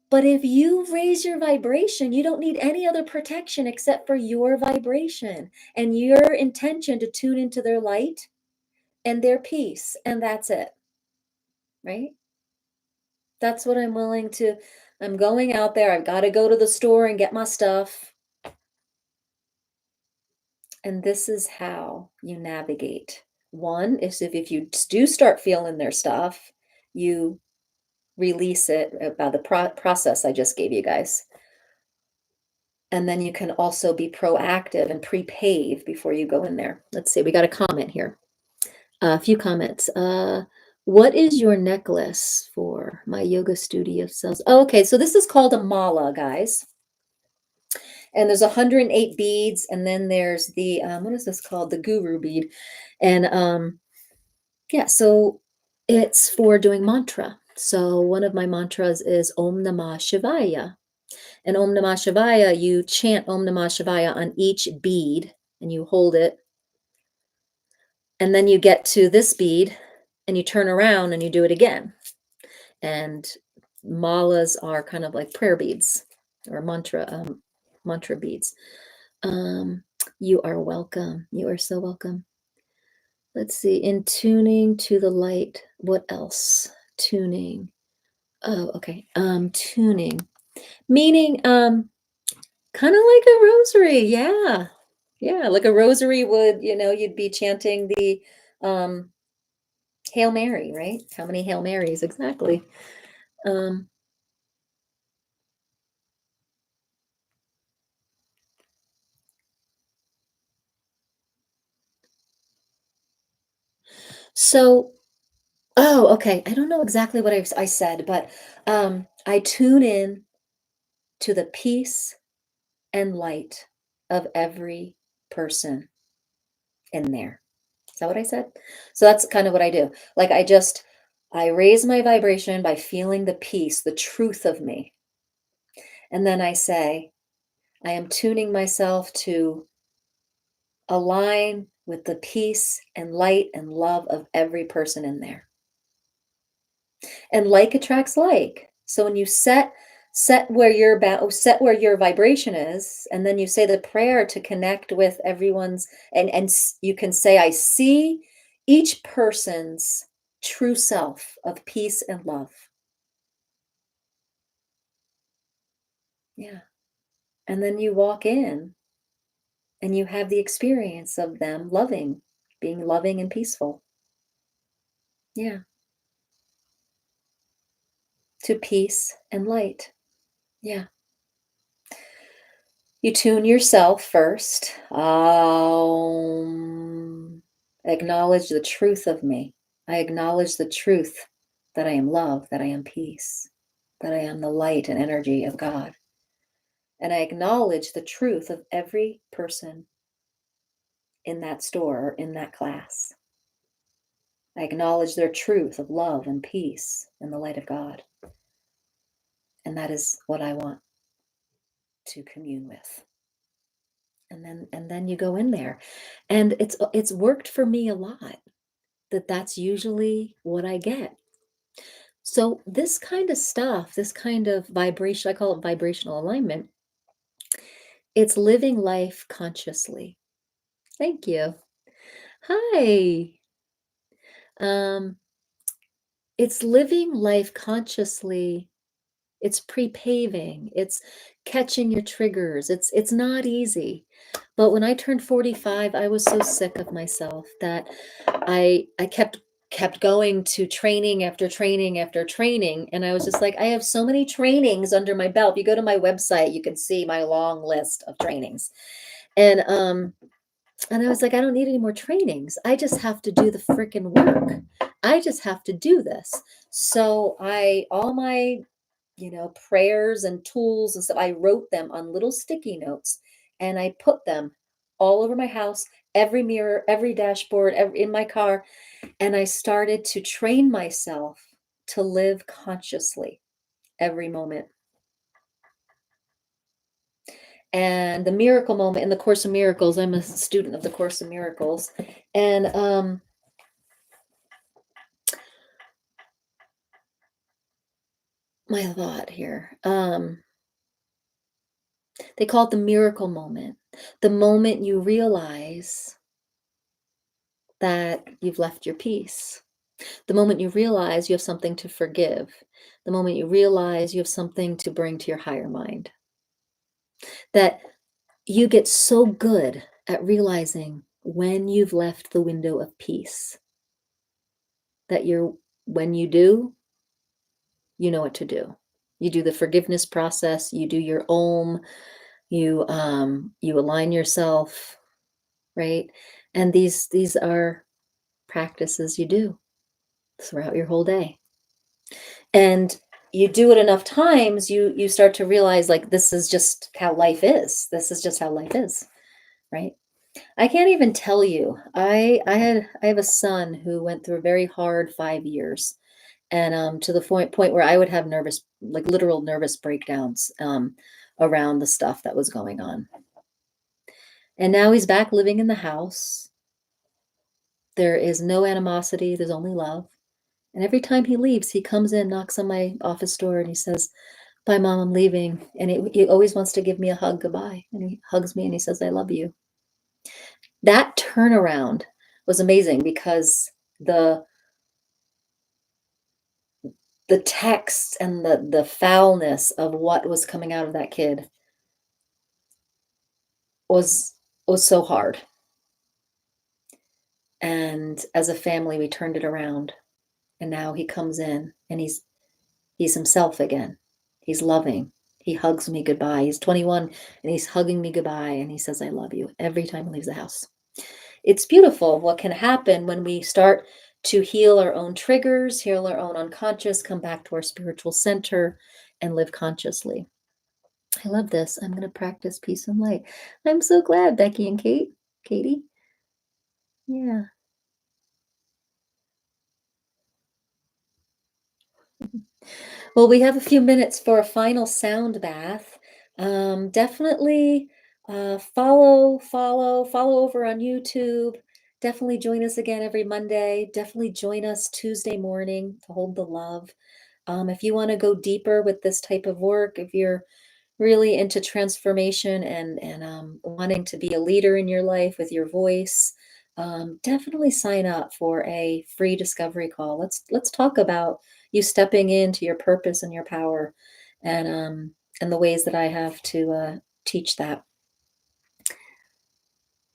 But if you raise your vibration, you don't need any other protection except for your vibration and your intention to tune into their light and their peace. And that's it, right? That's what I'm willing to. I'm going out there. I've got to go to the store and get my stuff. And this is how you navigate. One is if you do start feeling their stuff, you release it about the process I just gave you guys. And then you can also be proactive and pre-pave before you go in there. Let's see, we got a comment here. A few comments. What is your necklace for? My yoga studio sells. Oh, okay, so this is called a mala, guys. And there's 108 beads, and then there's the what is this called? The guru bead. And yeah, so it's for doing mantra. So one of my mantras is Om Namah Shivaya. And Om Namah Shivaya, you chant Om Namah Shivaya on each bead and you hold it. And then you get to this bead and you turn around and you do it again. And malas are kind of like prayer beads or mantra beads. You are welcome. You are so welcome. Let's see. In tuning to the light. What else? Tuning. Oh, okay. Tuning. Meaning, kind of like a rosary. Yeah. Yeah. Like a rosary would, you'd be chanting the Hail Mary, right? How many Hail Marys? Exactly. Um, so, oh, okay. I don't know exactly what I said, but I tune in to the peace and light of every person in there. Is that what I said? So that's kind of what I do. Like I raise my vibration by feeling the peace, the truth of me. And then I say, I am tuning myself to align with the peace and light and love of every person in there. And like attracts like. So when you set where your vibration is, and then you say the prayer to connect with everyone's, and you can say, I see each person's true self of peace and love. Yeah. And then you walk in and you have the experience of them being loving and peaceful. Yeah. To peace and light. Yeah. You tune yourself first. Acknowledge the truth of me. I acknowledge the truth that I am love, that I am peace, that I am the light and energy of God. And I acknowledge the truth of every person in that store or in that class. I acknowledge their truth of love and peace and the light of God. And that is what I want to commune with. And then you go in there. And it's worked for me a lot. That's usually what I get. So this kind of stuff, this kind of vibration, I call it vibrational alignment. It's living life consciously. Thank you. Hi. Um, it's living life consciously. It's pre-paving. It's catching your triggers. It's not easy. But when I turned 45, I was so sick of myself that I kept going to training after training after training, and I was just like, I have so many trainings under my belt. If you go to my website, you can see my long list of trainings. And I was like, I don't need any more trainings. I just have to do the freaking work. I just have to do this. So all my, prayers and tools and stuff, I wrote them on little sticky notes and I put them all over my house, every mirror, every dashboard, in my car. And I started to train myself to live consciously every moment. And the miracle moment in the Course of Miracles, I'm a student of the Course of Miracles. And my thought here. They call it the miracle moment. The moment you realize that you've left your peace. The moment you realize you have something to forgive. The moment you realize you have something to bring to your higher mind. That you get so good at realizing when you've left the window of peace that when you do, you know what to do. You do the forgiveness process, you do your you align yourself, right? And these are practices you do throughout your whole day. And you do it enough times, you start to realize, like, this is just how life is. This is just how life is, right? I can't even tell you. I have a son who went through a very hard 5 years, and to the point where I would have literal nervous breakdowns around the stuff that was going on. And now he's back living in the house. There is no animosity, there's only love. And every time he leaves, he comes in, knocks on my office door, and he says, "Bye, Mom, I'm leaving." And he always wants to give me a hug goodbye. And he hugs me and he says, "I love you." That turnaround was amazing because the text and the foulness of what was coming out of that kid was so hard. And as a family, we turned it around. And now he comes in and he's himself again. He's loving. He hugs me goodbye. He's 21 and he's hugging me goodbye. And he says, "I love you," every time he leaves the house. It's beautiful what can happen when we start to heal our own triggers, heal our own unconscious, come back to our spiritual center, and live consciously. I love this. I'm going to practice peace and light. I'm so glad, Becky and Katie. Yeah. Well, we have a few minutes for a final sound bath. Definitely follow over on YouTube. Definitely join us again every Monday. Definitely join us Tuesday morning to hold the love. If you want to go deeper with this type of work, if you're really into transformation and wanting to be a leader in your life with your voice, definitely sign up for a free discovery call. Let's talk about you stepping into your purpose and your power, and the ways that I have to teach that.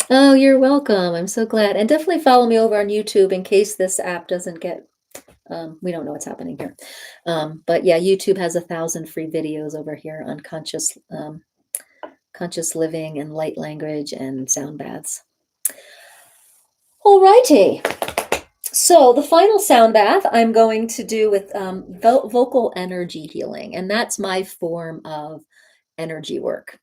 Oh, you're welcome. I'm so glad. And definitely follow me over on YouTube in case this app doesn't get, we don't know what's happening here. But yeah, YouTube has 1,000 free videos over here on conscious living and light language and sound baths. All righty. So the final sound bath I'm going to do with vocal energy healing. And that's my form of energy work.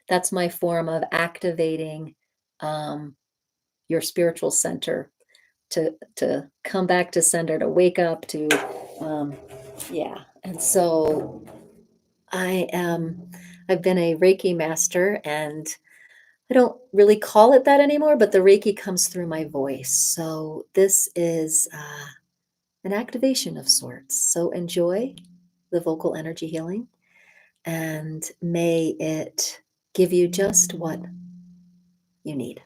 That's my form of activating your spiritual center to come back to center, to wake up, to yeah. And so I've been a Reiki master, and I don't really call it that anymore, but the Reiki comes through my voice. So this is an activation of sorts. So enjoy the vocal energy healing, and may it give you just what you need.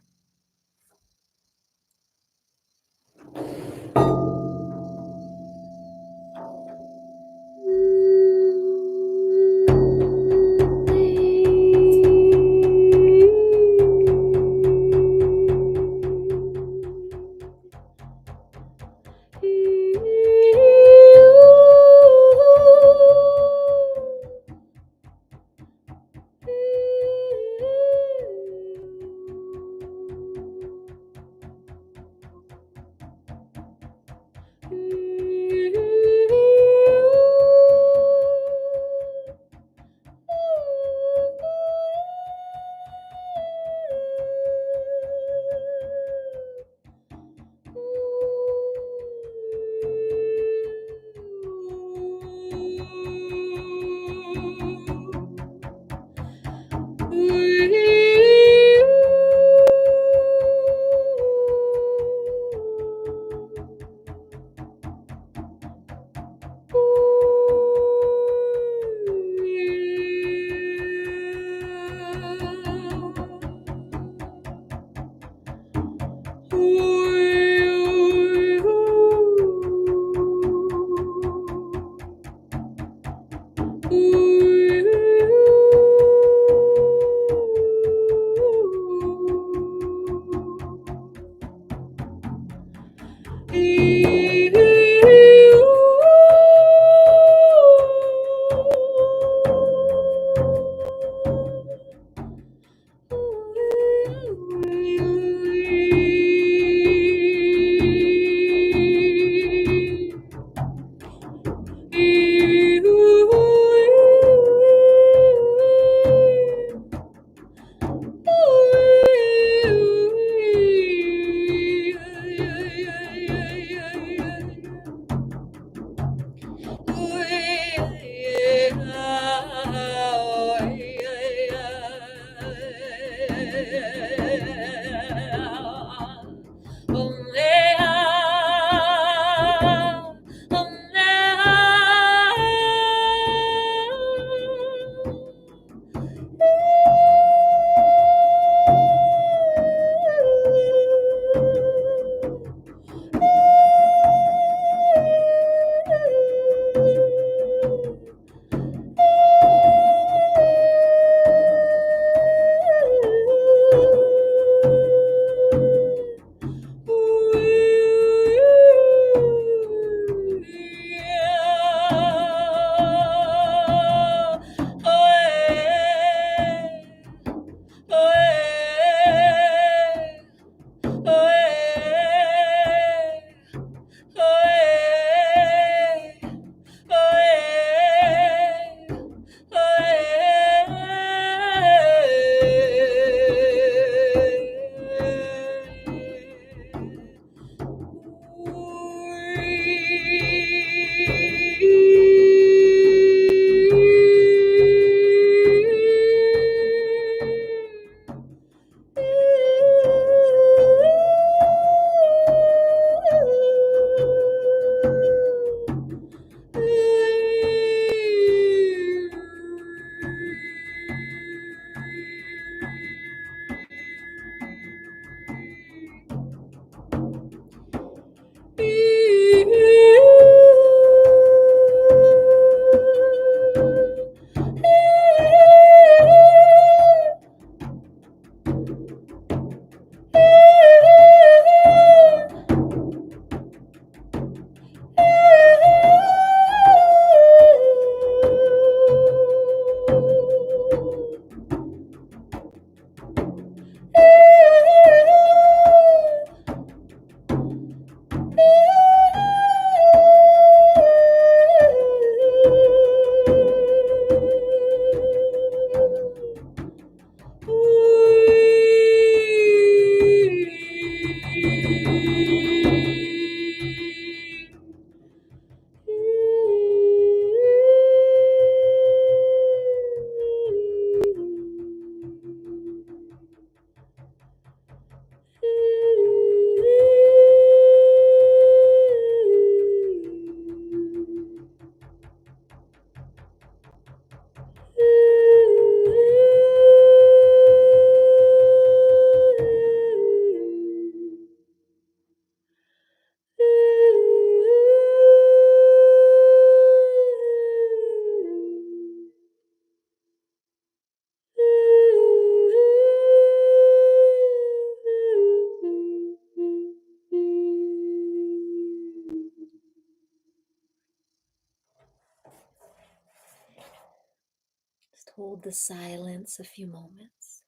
hold the silence a few moments.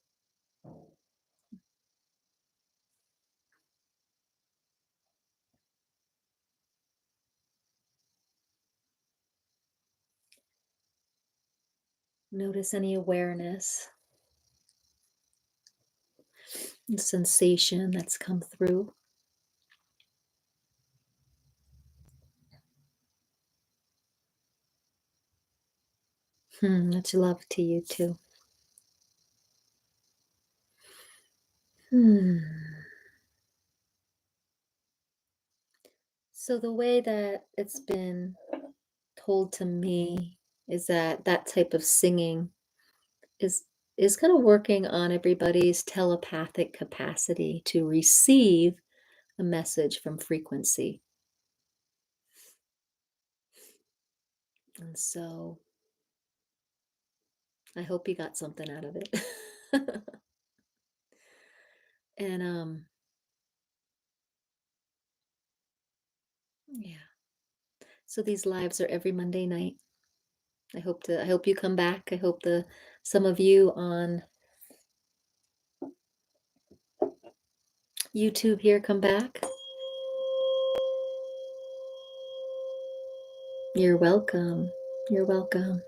Notice any awareness and sensation that's come through. Much love to you too. So the way that it's been told to me is that that type of singing is is kind of working on everybody's telepathic capacity to receive a message from frequency. And so I hope you got something out of it. And yeah. So these lives are every Monday night. I hope you come back. I hope the some of you on YouTube here come back. You're welcome. You're welcome.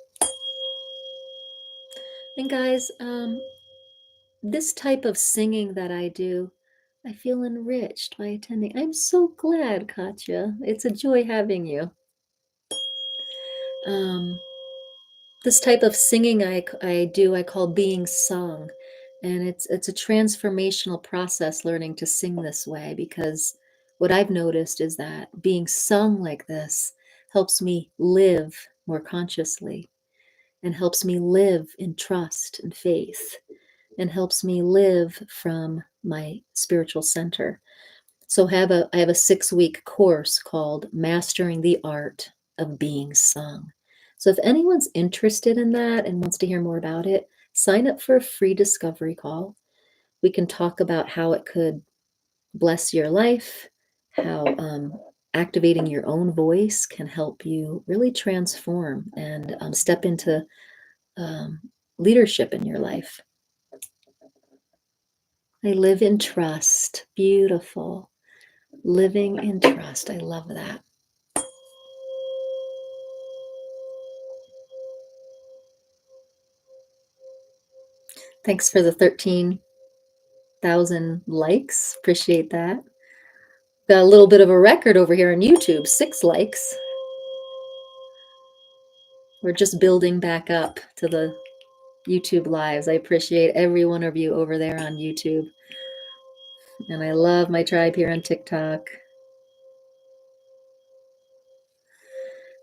And guys, this type of singing that I do, I feel enriched by attending. I'm so glad, Katya. It's a joy having you. Um, this type of singing I do, I call being sung. And it's a transformational process learning to sing this way, because what I've noticed is that being sung like this helps me live more consciously and helps me live in trust and faith and helps me live from my spiritual center. So I have a 6-week course called Mastering the Art of Being Sung. So if anyone's interested in that and wants to hear more about it, sign up for a free discovery call. We can talk about how it could bless your life, how activating your own voice can help you really transform and step into um, leadership in your life. I live in trust. Beautiful. Living in trust. I love that. Thanks for the 13,000 likes. Appreciate that. Got a little bit of a record over here on YouTube, 6 likes. We're just building back up to the YouTube lives. I appreciate every one of you over there on YouTube. And I love my tribe here on TikTok.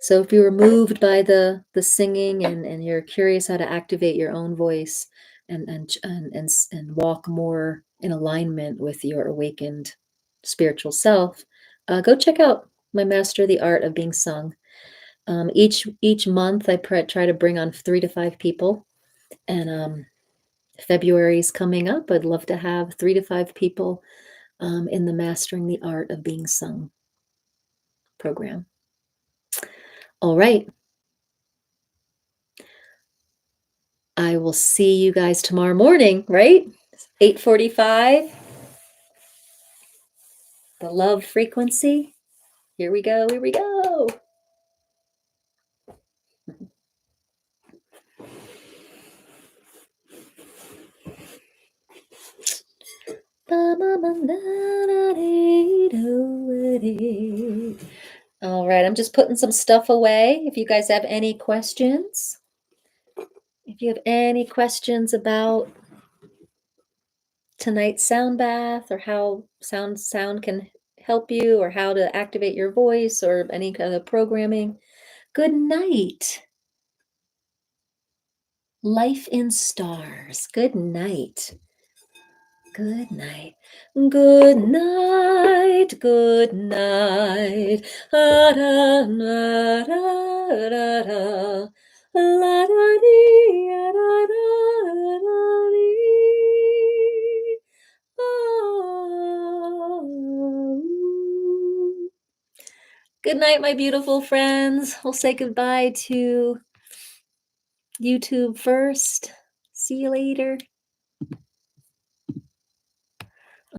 So if you were moved by the singing and you're curious how to activate your own voice and walk more in alignment with your awakened spiritual self, go check out my Master the Art of Being Sung. Each month I try to bring on 3 to 5 people, and February is coming up. I'd love to have 3 to 5 people in the Mastering the Art of Being Sung program. All right. I will see you guys tomorrow morning, right? 8:45. The love frequency. Here we go. Here we go. All right, I'm just putting some stuff away. If you guys have any questions, about tonight's sound bath, or how sound can help you, or how to activate your voice, or any kind of programming, good night. Life in stars. Good night. Good night. Good night. Good night. Ah, da, da, da, da, da. La, da, dee, ah, da, da, da, dee. Ah. Good night, my beautiful friends. We'll say goodbye to YouTube first. See you later.